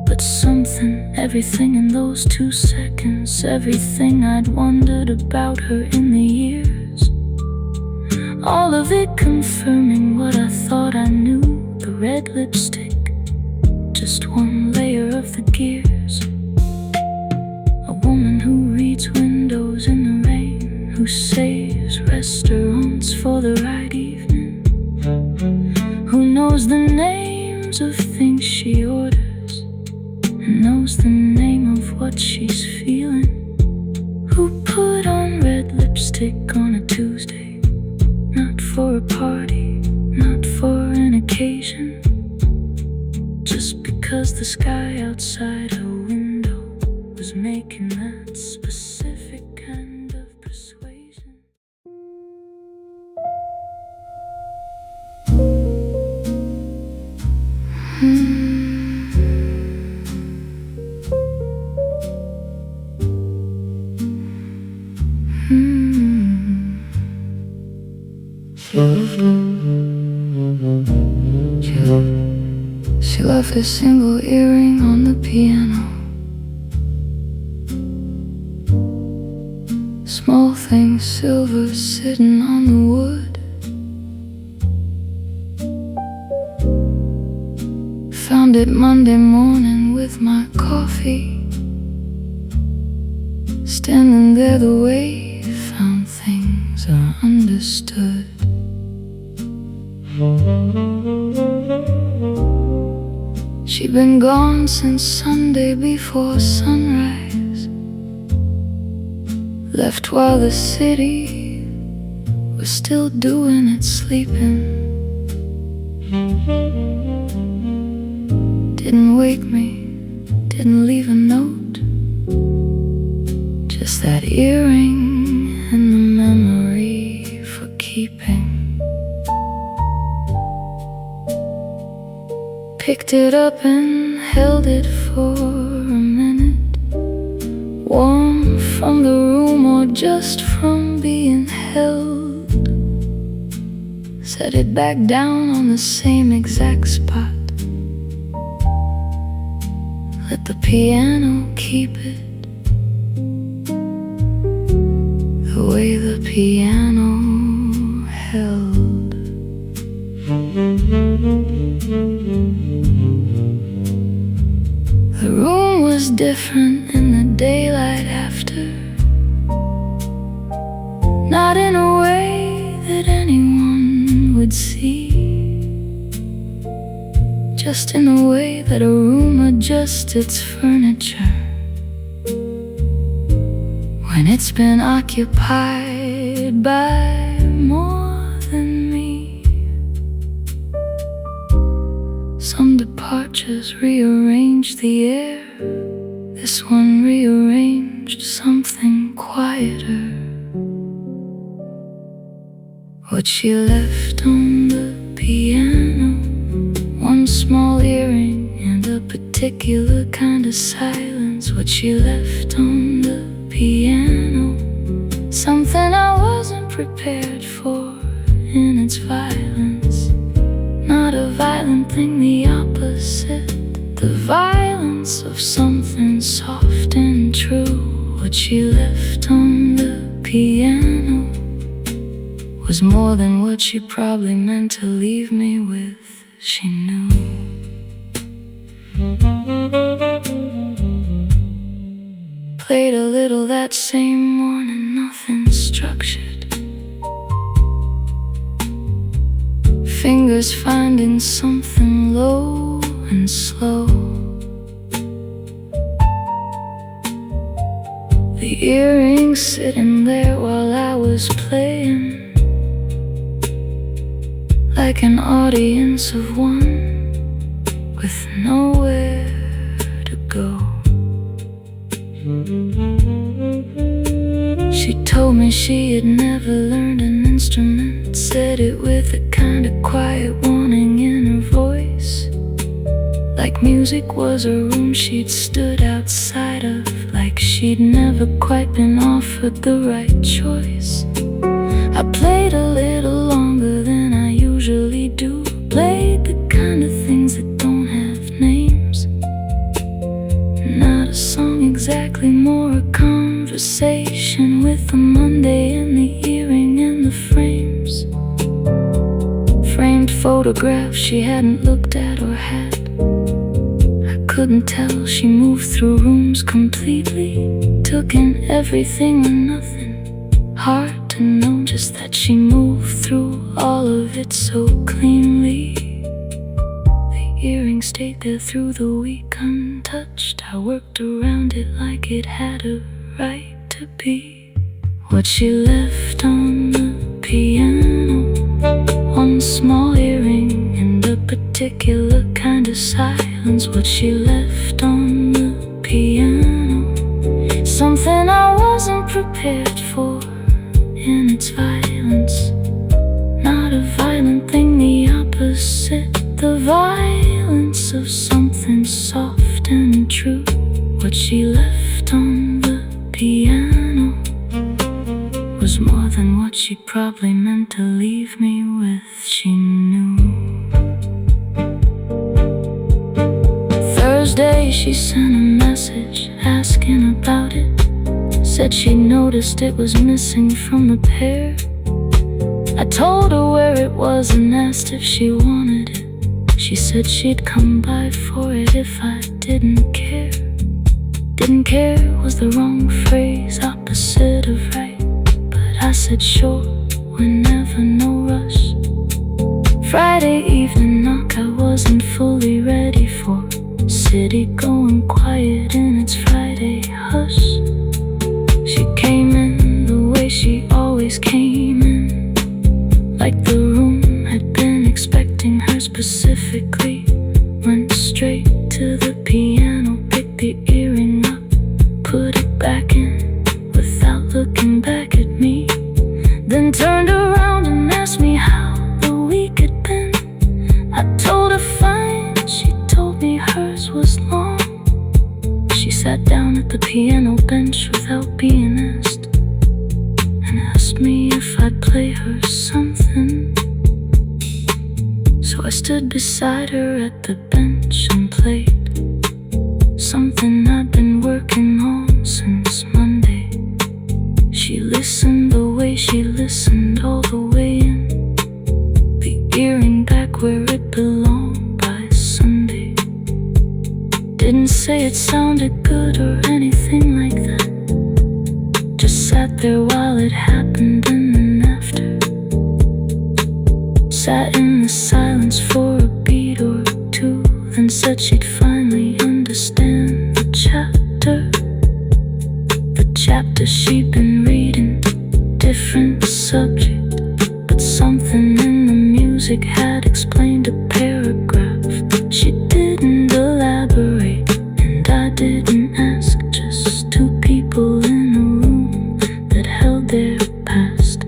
But something, everything in those 2 seconds, everything I'd wondered about her in the years, all of it confirming what I thought I knew. The red lipstick, just one layer of the gears. A woman who reads windows in the rain, who saves restaurants for the right evening, who knows the names of things she orders, and knows the name of what she's feeling, who put on red lipstick on a Tuesday, not for a party, not for an occasion, just because the sky outside her window was making that specific kind of persuasion. She left a single earring on the piano. Small thing, silver sitting on the wood. Found it Monday morning with my coffee, standing there the way found things are understood. She'd been gone since Sunday before sunrise, left while the city was still doing its sleeping. Didn't wake me, didn't leave a note, just that earring and the memory for keeping. Picked it up and held it for a minute, warm from the room or just from being held. Set it back down on the same exact spot. Let the piano keep it the way the piano held. The room was different in the daylight after, not in a way that anyone would see, just in the way that a room adjusts its furniture when it's been occupied by more than me. Some departures rearranged the air, this one rearranged something quieter. What she left on the piano, one small earring and a particular kind of silence. What she left on the piano, something I wasn't prepared for in its violence. Not a violent thing, the opposite, the violence of something soft and true. What she left on the piano was more than what she probably meant to leave me with, she knew. Played a little that same morning, nothing structured. Fingers finding something low and slow. The earrings sitting there while I was playing, like an audience of one with nowhere to go. She told me she had never learned an instrument, said it with a kind of quiet warning in her voice, like music was a room she'd stood outside of, like she'd never quite been offered the right choice. I played a little longer than I usually do, played the kind of things that don't have names. Not a song exactly, more a conversation with the Monday and the earring and the frames. Framed photographs she hadn't looked at or had. I couldn't tell, she moved through rooms completely, took in everything or nothing. Hard to know, just that she moved through all of it so cleanly. The earring stayed there through the week untouched. I worked around it like it had a right to be. What she left on the piano, one small earring and a particular kind of silence. What she left on the piano, something I wasn't prepared for in its violence. Not a violent thing, the opposite, the violence of something soft and true. What she left on the piano was more than what she probably meant to leave me with, she knew. Thursday she sent a message asking about it, said she noticed it was missing from the pair. I told her where it was and asked if she wanted it. She said she'd come by for it if I didn't care. Didn't care was the wrong phrase, opposite of right. But I said sure, whenever, no rush. Friday evening knock, I wasn't fully ready for. City going quiet in its Friday hush. She came in the way she always came in, like the room had been expecting her specifically. Went straight to the piano, picked the earring up, put it back in without looking back at me. Then turned around and asked me how the week had been. I told her fine, she told me hers was long. She sat down at the piano bench without being asked, and asked me if I'd play her something. So I stood beside her at the bench and played something I'd been working on since Monday. She listened the way she listened all the way in, the earring back where it belonged by Sunday. Didn't say it sounded good or anything like that, just sat there while it happened, and then after sat in the silence for a beat or two, then said she'd finally understand the chapter she'd been reading. Different subject, but something in the music had explained a paragraph. She didn't elaborate, and I didn't ask, just two people in a room that held their past.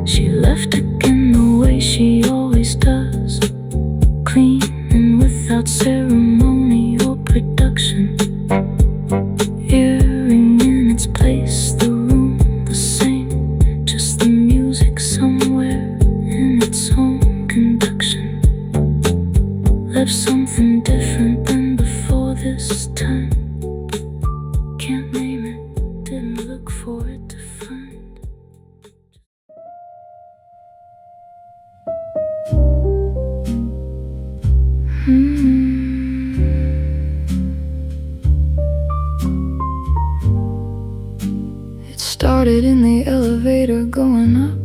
She left again the way she always does, clean and without ceremony or production. Earring in its place, the room the same, just the music somewhere in its own conduction. Left something different than before this time. Can't name it, didn't look for it to find. It started in the elevator going up.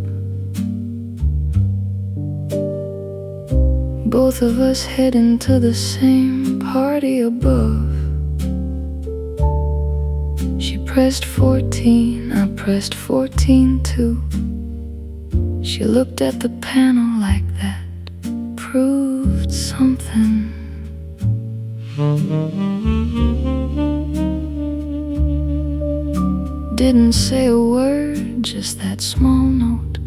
Both both of us heading to the same party above. She pressed 14, I pressed 14 too. She looked at the panel like that proved something. Didn't say a word, just that small note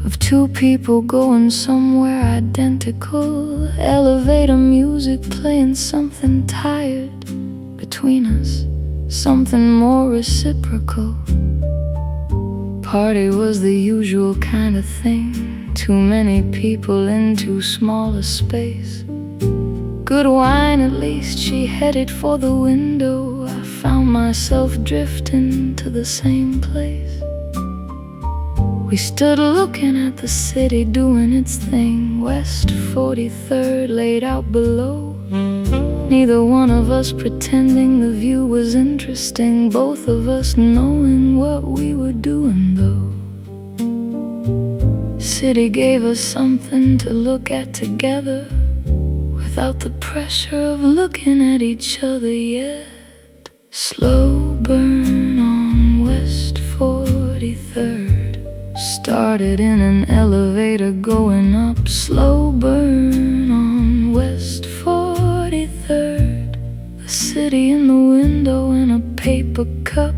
of two people going somewhere identical. Elevator music playing something tired between us, something more reciprocal. Party was the usual kind of thing, too many people in too small a space. Good wine at least, she headed for the window. I found myself drifting to the same place. We stood looking at the city doing its thing. West 43rd laid out below. Neither one of us pretending the view was interesting, both of us knowing what we were doing though. City gave us something to look at together, without the pressure of looking at each other yet. Slow burn on West 43rd. Started in an elevator going up. Slow burn on West 43rd. The city in the window in a paper cup.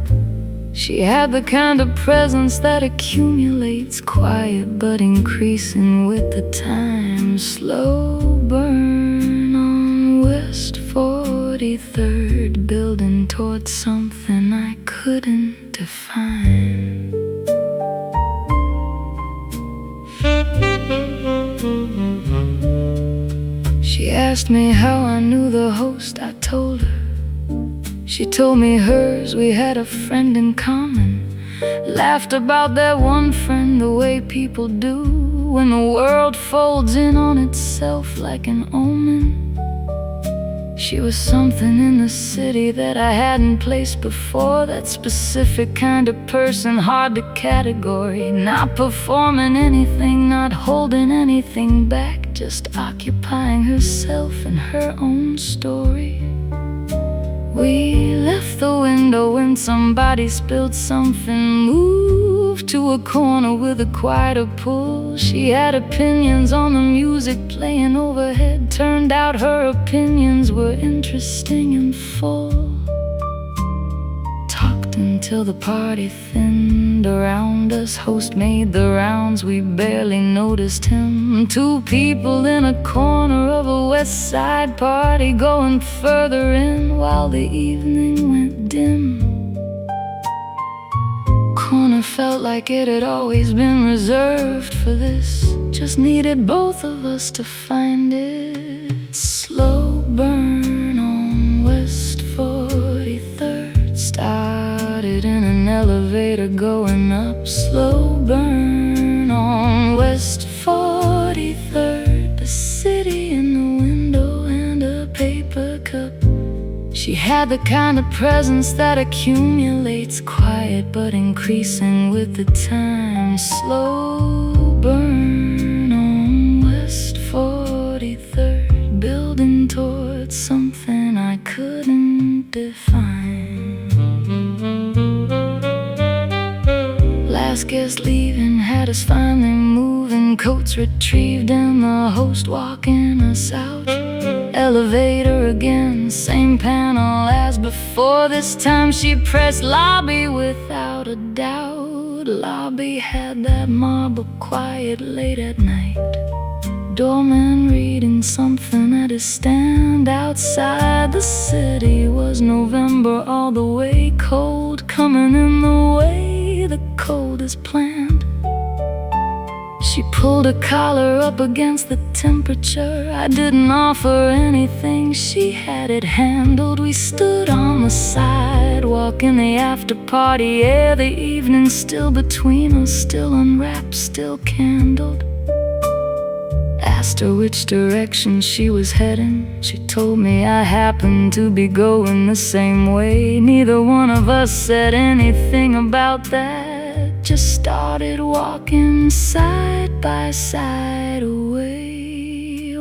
She had the kind of presence that accumulates, quiet but increasing with the time. Slow burn on West 43rd, building towards something I couldn't define. She asked me how I knew the host. I told her. She told me hers. We had a friend in common. Laughed about that one friend the way people do when the world folds in on itself like an omen. She was something in the city that I hadn't placed before. That specific kind of person, hard to category. Not performing anything, not holding anything back, just occupying herself in her own story. We left the window when somebody spilled something. Moved to a corner with a quieter pull. She had opinions on the music playing overhead. Turned out her opinions were interesting and full. Talked until the party thinned around us. Host made the rounds, we barely noticed him. Two people in a corner of a west side party, going further in while the evening went dim. Corner felt like it had always been reserved for this. Just needed both of us to find it. Slow burn on West 43rd. Started in an elevator going up. Slow burn on West 43rd. The city in the window and a paper cup. She had the kind of presence that accumulates, quiet but increasing with the time. Slow burn on West 43rd, building towards something I couldn't define. Last guest leaving had us finally moving. Coats retrieved and the host walking us out. Elevator again, same panel as before. This time she pressed lobby without a doubt. Lobby had that marble quiet late at night. Doorman reading something at his stand outside. The city was November all the way, cold coming in the way the cold is planned. She pulled her collar up against the temperature. I didn't offer anything, she had it handled. We stood on the sidewalk in the after party air. The evening still between us, still unwrapped, still candled. Asked her which direction she was heading. She told me I happened to be going the same way. Neither one of us said anything about that. Just started walking side by side away.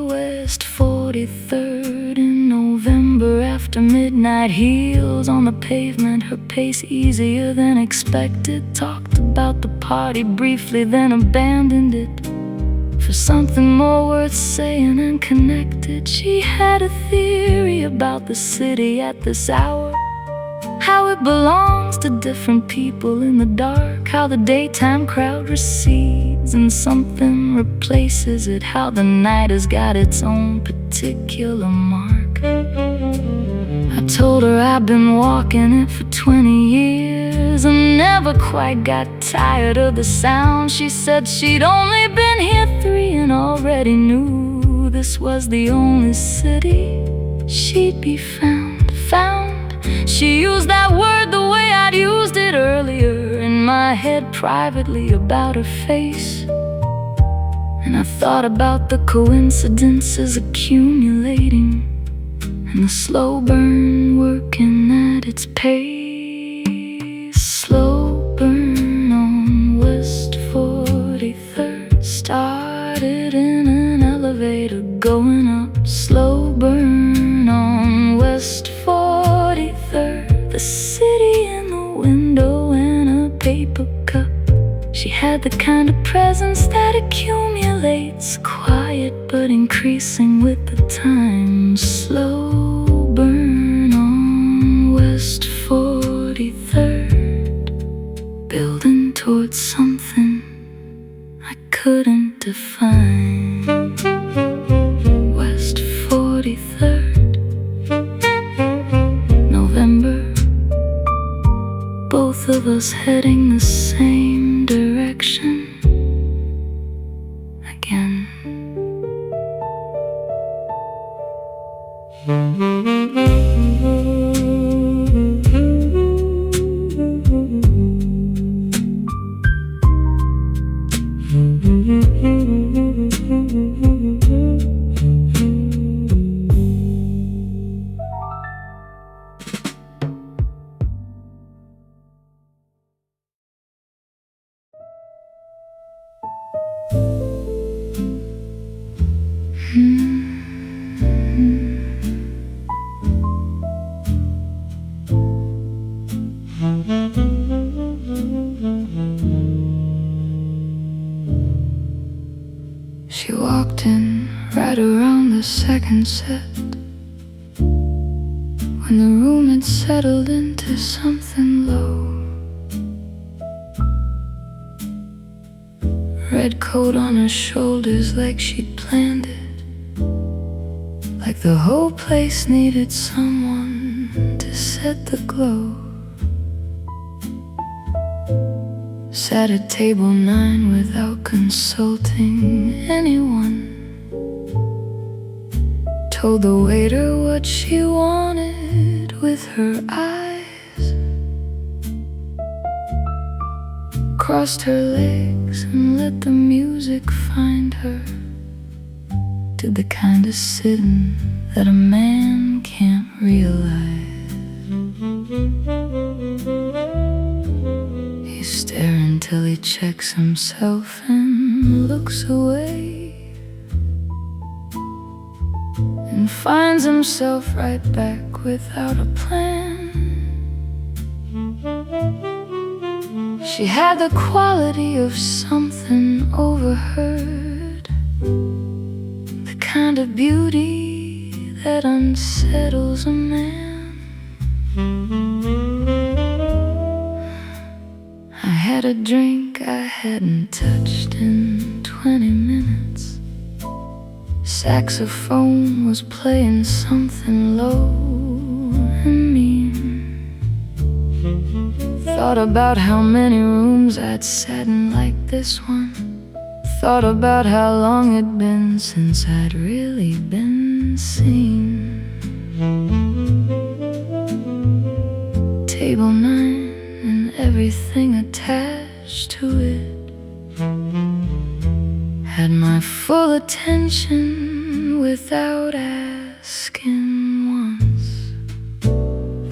West 43rd in November after midnight. Heels on the pavement, her pace easier than expected. Talked about the party briefly, then abandoned it for something more worth saying and connected. She had a theory about the city at this hour, how it belongs to different people in the dark, how the daytime crowd recedes and something replaces it, how the night has got its own particular mark. I told her I've been walking it for 20 years and never quite got tired of the sound. She said she'd only been here 3 and already knew this was the only city she'd be found. She used that word the way I'd used it earlier in my head privately about her face. And I thought about the coincidences accumulating and the slow burn working at its pace. Slow burn on West 43rd. Started in an elevator going up. Slow burn on West 43rd. The city in the window and a paper cup. She had the kind of presence that accumulates, quiet but increasing with the time. Slow burn on West 43rd, building towards something I couldn't define. West 43rd, November. Both of us heading the same direction again. She walked in right around the second set, when the room had settled into something low. Red coat on her shoulders like she'd planned it, like the whole place needed someone to set the glow. Sat at table 9 without consulting anyone. Told the waiter what she wanted with her eyes. Crossed her legs and let the music find her. Did the kind of sitting that a man can't realize. He's staring till he checks himself and looks away, and finds himself right back without a plan. She had the quality of something overheard, the kind of beauty that unsettles a man. I had a drink I hadn't touched in 20 minutes. Saxophone was playing something low and mean. Thought about how many rooms I'd sat in like this one. Thought about how long it'd been since I'd really been seen. Table 9 and everything attached to it had my full attention without asking once.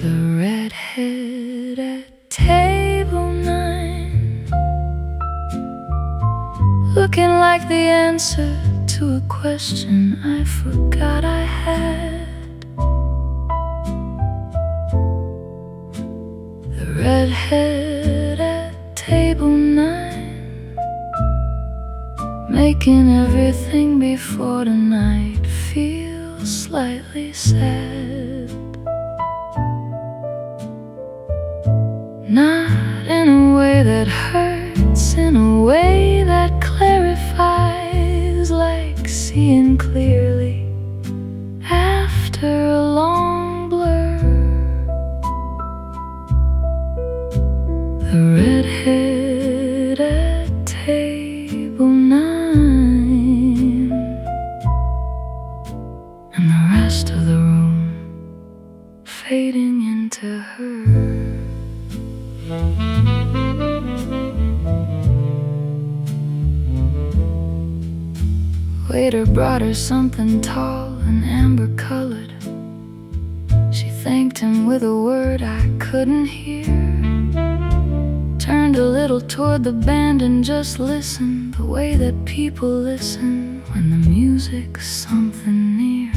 The redhead at table 9, looking like the answer to a question. question I forgot I had. The redhead at table 9, making everything before tonight feel slightly sad. Not in a way that hurts, in a way that clarifies, like seeing clearly after a long blur. The redhead at table 9, and the rest of the room fading into her. Waiter brought her something tall and amber-colored. She thanked him with a word I couldn't hear, turned a little toward the band and just listened, the way that people listen when the music's something near.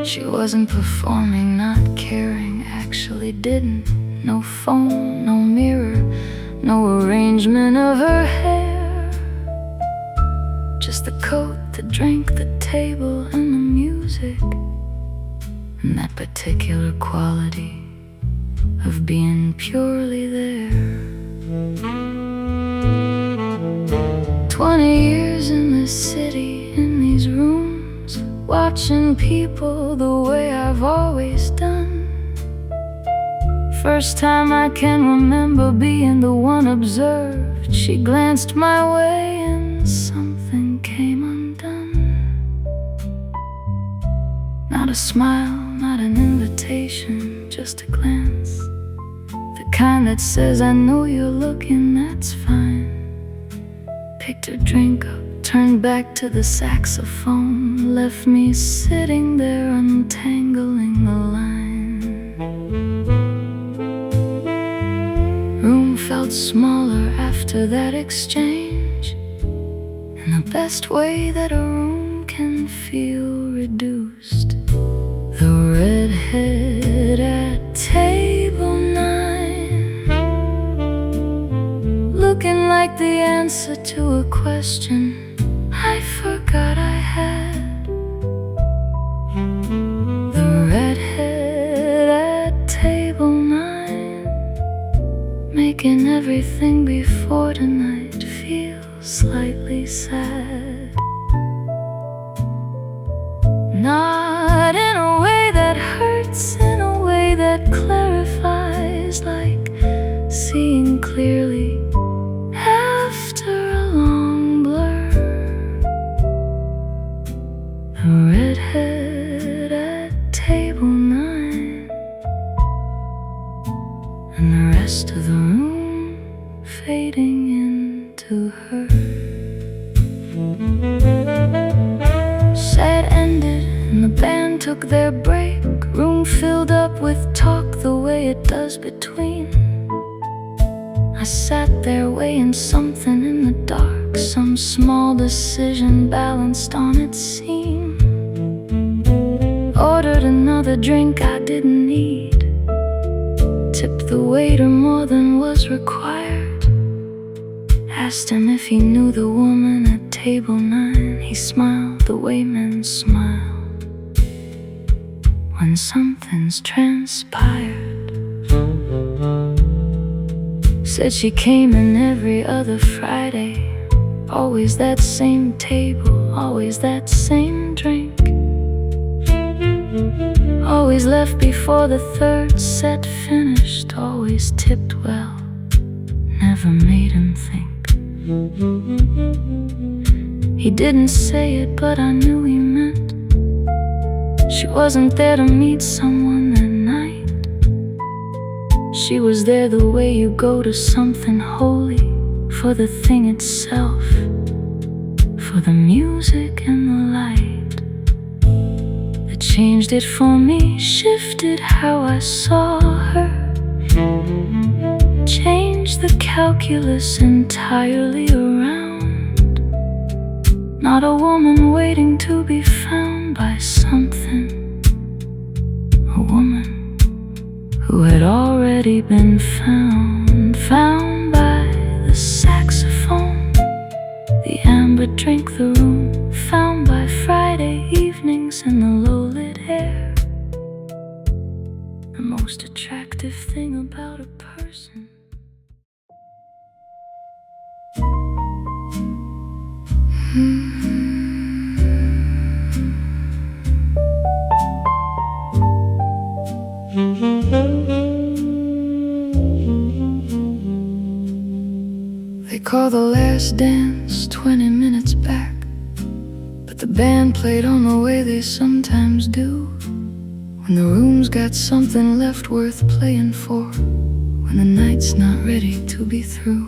She wasn't performing, not caring, actually didn't. No phone, no mirror, no arrangement of her hair. Just the coat, the drink, the table, and the music, and that particular quality of being purely there. 20 years in this city, in these rooms, watching people the way I've always done. First time I can remember being the one observed. She glanced my way and something came undone. Not a smile, not an invitation, just a glance, the kind that says, I know you're looking, that's fine. Picked her drink up, turned back to the saxophone, left me sitting there untangling the line. Room felt smaller after that exchange, in the best way that a room can feel reduced. The redhead at table 9, looking like the answer to a question I forgot I had. The redhead at table 9, making everything before tonight feel slightly sad. Not in a way that hurts, in a way that clarifies, like seeing clearly after a long blur. The redhead at table 9, and the rest of the room fading into her. Set ended and the band took their break. Room filled up with talk the way it does between. I sat there weighing something in the dark, some small decision balanced on its seam. Ordered another drink I didn't need, tipped the waiter more than was required, asked him if he knew the woman at table 9. He smiled the way men smile when something's transpired. Said she came in every other Friday, always that same table, always that same drink, always left before the third set finished, always tipped well, never made him think. He didn't say it, but I knew he meant she wasn't there to meet someone that night. She was there the way you go to something holy, for the thing itself, for the music and the light that changed it for me, shifted how I saw her, changed the calculus entirely around. not a woman waiting to be found by something. A woman who had already been found by the saxophone, the amber drink, the room, found by Friday evenings in the low-lit air. The most attractive thing about a person. They call the last dance 20 minutes back, but the band played on the way they sometimes do, when the room's got something left worth playing for, when the night's not ready to be through.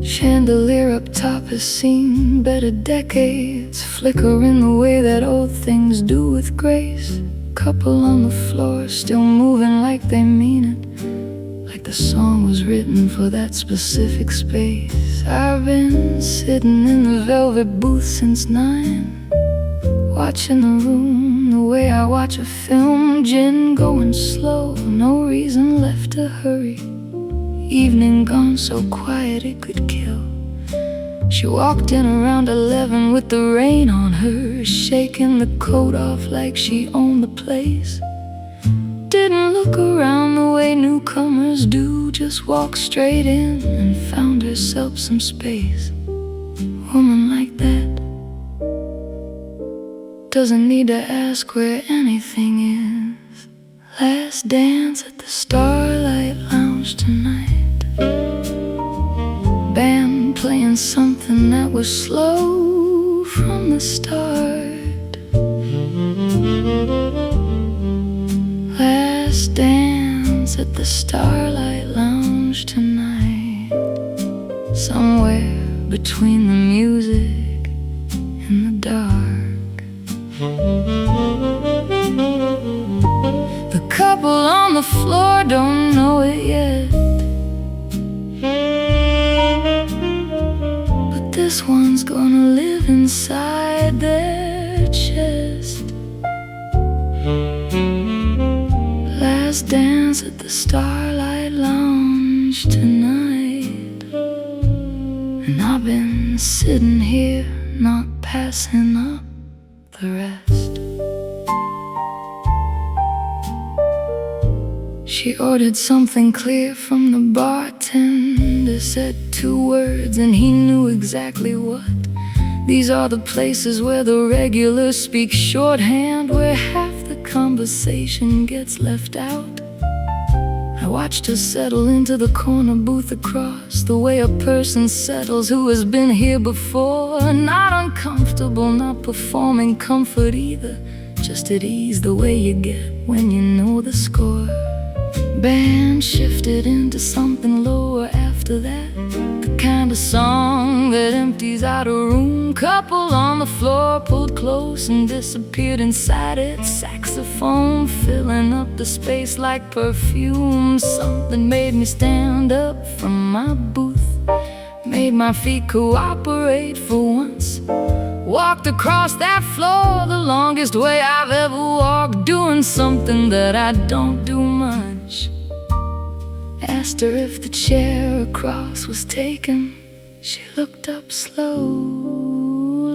Chandelier up top has seen better decades, flickering the way that old things do with grace. Couple on the floor, still moving like they mean it, like the song was written for that specific space. I've been sitting in the velvet booth since 9, watching the room the way I watch a film, gin going slow, no reason left to hurry. Evening gone so quiet it could kill. She walked in around 11 with the rain on her, shaking the coat off like she owned the place. Didn't look around the way newcomers do, just walked straight in and found herself some space. Woman like that doesn't need to ask where anything is. Last dance at the Starlight Lounge tonight. Band playing something that was slow from the start. Last dance at the Starlight Lounge tonight. Somewhere between the music and the dark. The couple on the floor don't know it yet, this one's gonna live inside their chest. Last dance at the Starlight Lounge tonight, and I've been sitting here not passing up the rest. She ordered something clear from the bartender, said 2 words and he knew exactly what. These are the places where the regulars speak shorthand, where half the conversation gets left out. I watched her settle into the corner booth across, the way a person settles who has been here before. Not uncomfortable, not performing comfort either, just at ease, the way you get when you know the score. Band shifted into something lower after that, the kind of song that empties out a room. Couple on the floor pulled close and disappeared inside it. Saxophone filling up the space like perfume. Something made me stand up from my booth, made my feet cooperate for once. Walked across that floor the longest way I've ever walked, doing something that I don't do much. Asked her if the chair across was taken. She looked up slow.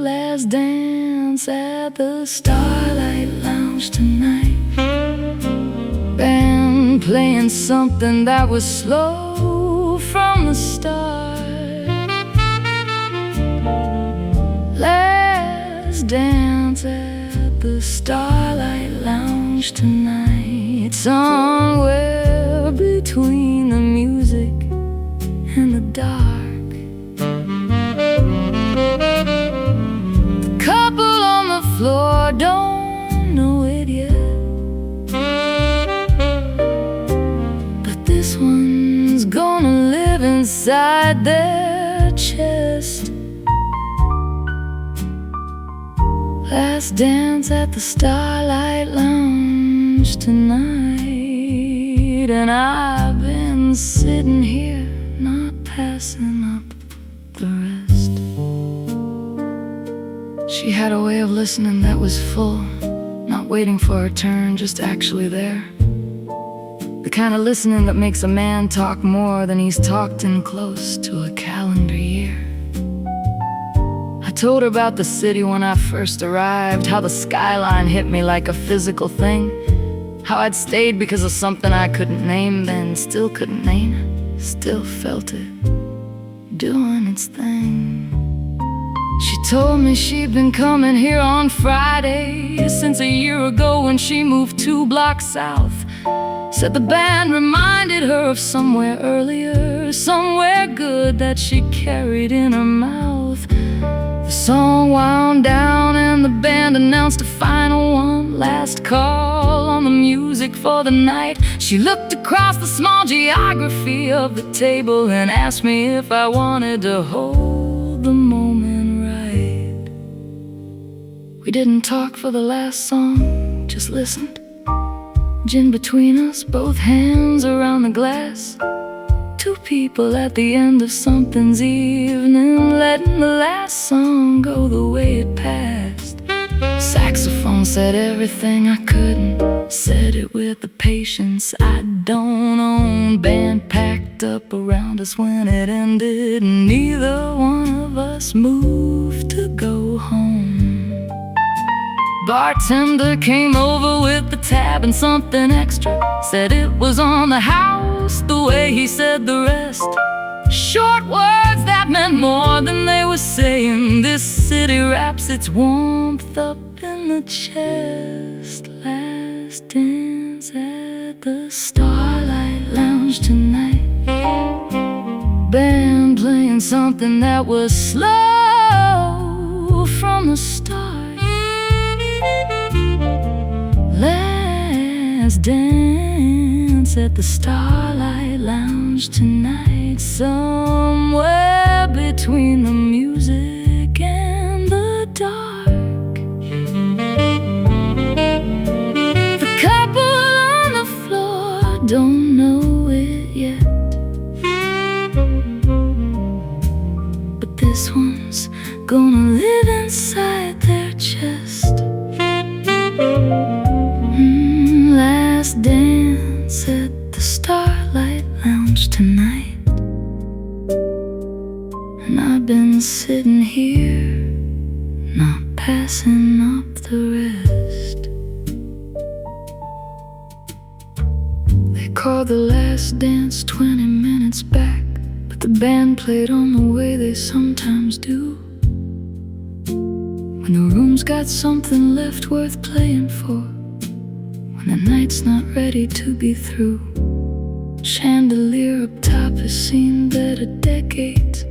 Last dance at the Starlight Lounge tonight. Band playing something that was slow from the start. Last dance at the Starlight Lounge tonight. Somewhere between the music and the dark. The couple on the floor don't know it yet, but this one's gonna live inside their chest. Last dance at the Starlight Lounge tonight, and I've been sitting here not passing up the rest. She had a way of listening that was full, not waiting for her turn, just actually there. The kind of listening that makes a man talk more than he's talked in close to a calendar year. I told her about the city when I first arrived, how the skyline hit me like a physical thing, how I'd stayed because of something I couldn't name then, still couldn't name, still felt it doing its thing. She told me she'd been coming here on Friday since a year ago when she moved 2 blocks south. Said the band reminded her of somewhere earlier, somewhere good that she carried in her mouth. The song wound down and the band announced a final one, last call on the music for the night. She looked across the small geography of the table and asked me if I wanted to hold the moment right. We didn't talk for the last song, just listened. Gin between us, both hands around the glass. 2 people at the end of something's evening, letting the last song go the way it passed. Saxophone said everything I couldn't, said it with the patience I don't own. Band packed up around us when it ended, and neither one of us moved to go home. Bartender came over with the tab and something extra, said it was on the house, the way he said the rest. Short words that meant more than they were saying. This city wraps its warmth up in the chest. Last dance at the Starlight Lounge tonight. Band playing something that was slow from the start. Last dance at the Starlight Lounge tonight. Somewhere between the music and the dark. The couple on the floor don't know it yet, but this one's gonna live inside their chest. Last dance at the Starlight Lounge tonight, and I've been sitting here, not passing up the rest. They called the last dance 20 minutes back, but the band played on the way they sometimes do. When the room's got something left worth playing for, when the night's not ready to be through. Chandelier up top has seen better decades,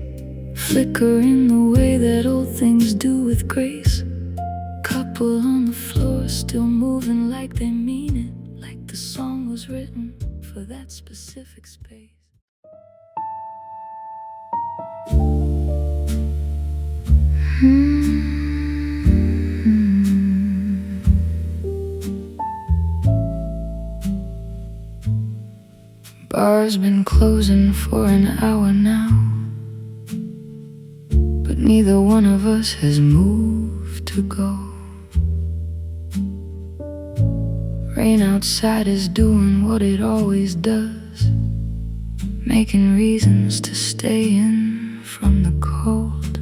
flickering the way that old things do with grace. Couple on the floor still moving like they mean it, like the song was written for that specific space. Bar's been closing for an hour now, but neither one of us has moved to go. Rain outside is doing what it always does, making reasons to stay in from the cold.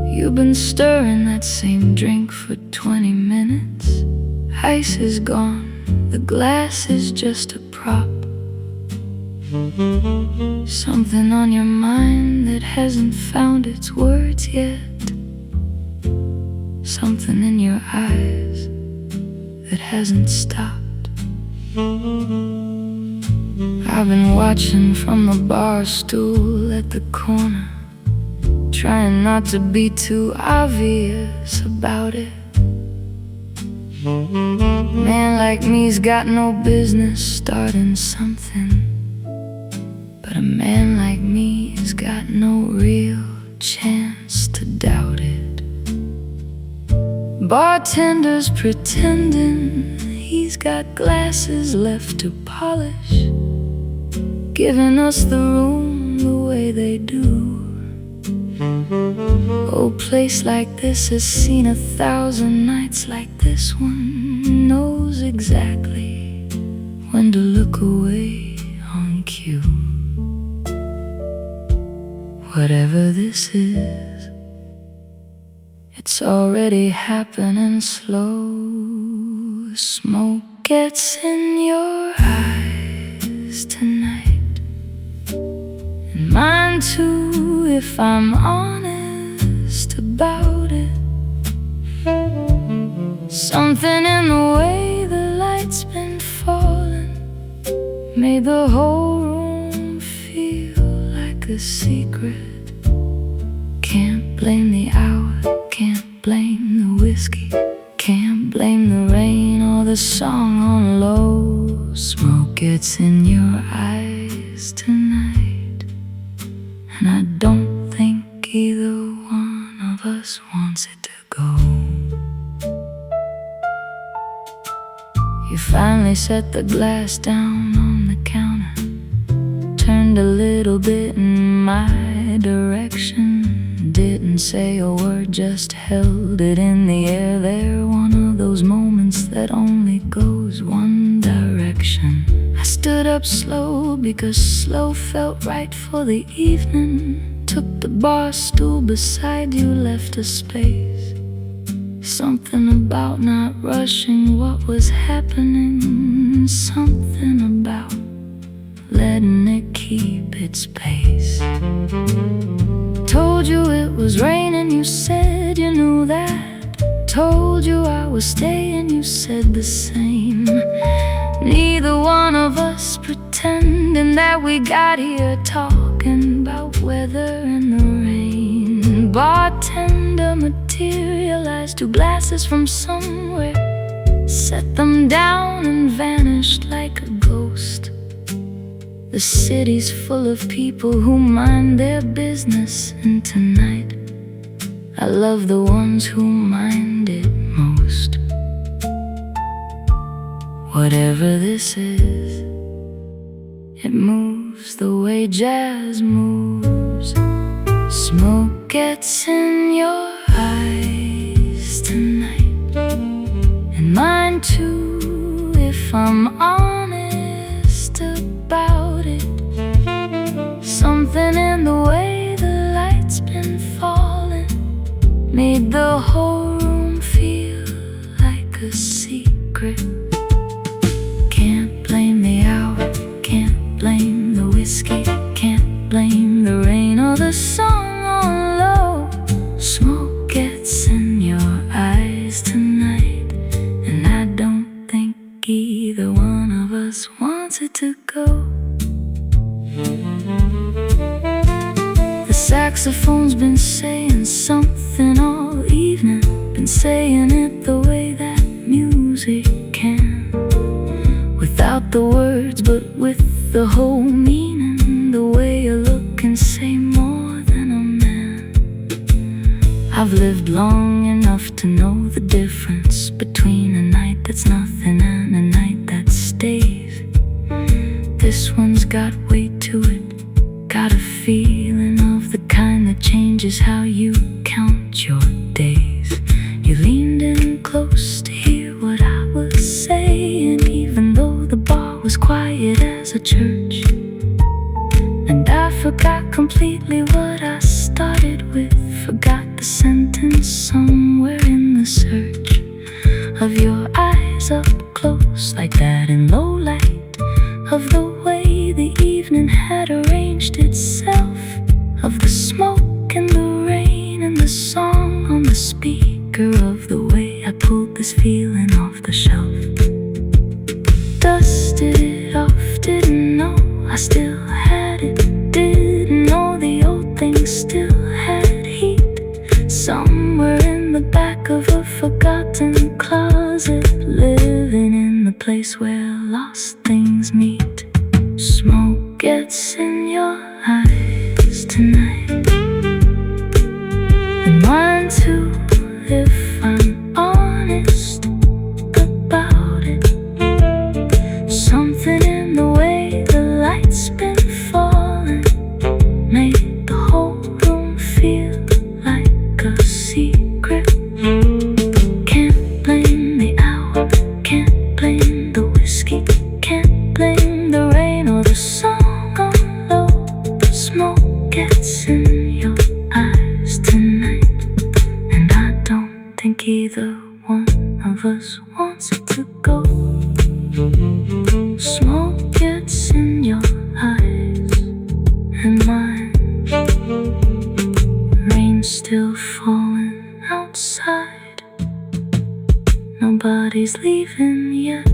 You've been stirring that same drink for 20 minutes. Ice is gone, the glass is just a prop. Something on your mind that hasn't found its words yet. Something in your eyes that hasn't stopped. I've been watching from the bar stool at the corner, trying not to be too obvious about it. Man like me's got no business starting something, but a man like me has got no real chance to doubt it. Bartender's pretending he's got glasses left to polish, giving us the room the way they do. Oh, place like this has seen 1,000 nights like this one. Knows exactly when to look away on cue. Whatever this is, it's already happening slow. Smoke gets in your eyes tonight, and mine too, if I'm honest about it. Something in the way the light's been falling made the whole room feel like a secret. Can't blame the hour, can't blame the whiskey, can't blame the rain or the song on low. Smoke gets in your eyes tonight, and I don't think either one of us wants it to go. You finally set the glass down on the counter, turned a little bit in my direction. Didn't say a word, just held it in the air there. One of those moments that only goes one direction. I stood up slow because slow felt right for the evening. Took the bar stool beside you, left a space. Something about not rushing what was happening. Something about letting it keep its pace. Told you it was raining, you said you knew that. Told you I was staying, you said the same. Neither one of us pretending that we got here talking about weather and the rain. Bartender materialized 2 glasses from somewhere, set them down and vanished like a ghost. The city's full of people who mind their business, and tonight I love the ones who mind it most. Whatever this is, it moves the way jazz moves. Smoke gets in your eyes tonight, and mine too, if I'm honest about it. Something in the way the light's been falling made the whole room feel like a secret. Can't blame the hour, can't blame the whiskey, can't blame the rain or the song on low. Smoke gets in your eyes tonight, and I don't think either one of us wants it to go. The saxophone's been saying something all evening, been saying it the way that music can, without the words but with the whole meaning. The way a look can say more than a man. I've lived long enough to know the difference between a night that's nothing and a night that stays. This one's got weight to it, got a feeling of the kind that changes how you count your days. You leaned in close to hear what I was saying, even though the bar was quiet as a church. And I forgot completely what I started with, forgot the sentence somewhere in the search of your eyes up close like that in low light, of the way the evening had arranged itself, of the smoke and the rain and the song on the speaker, of the way I pulled this feeling off the shelf. Dusted it off, didn't know I still had it, didn't know the old thing still had heat. Somewhere in the back of a forgotten closet, living in the place where lost things meet. Smoke gets in your eyes tonight, and mine too, if I'm honest about it. Something in the way the light's been falling made the whole room feel like like either one of us wants it to go. Smoke gets in your eyes and mine. Rain still falling outside. Nobody's leaving yet.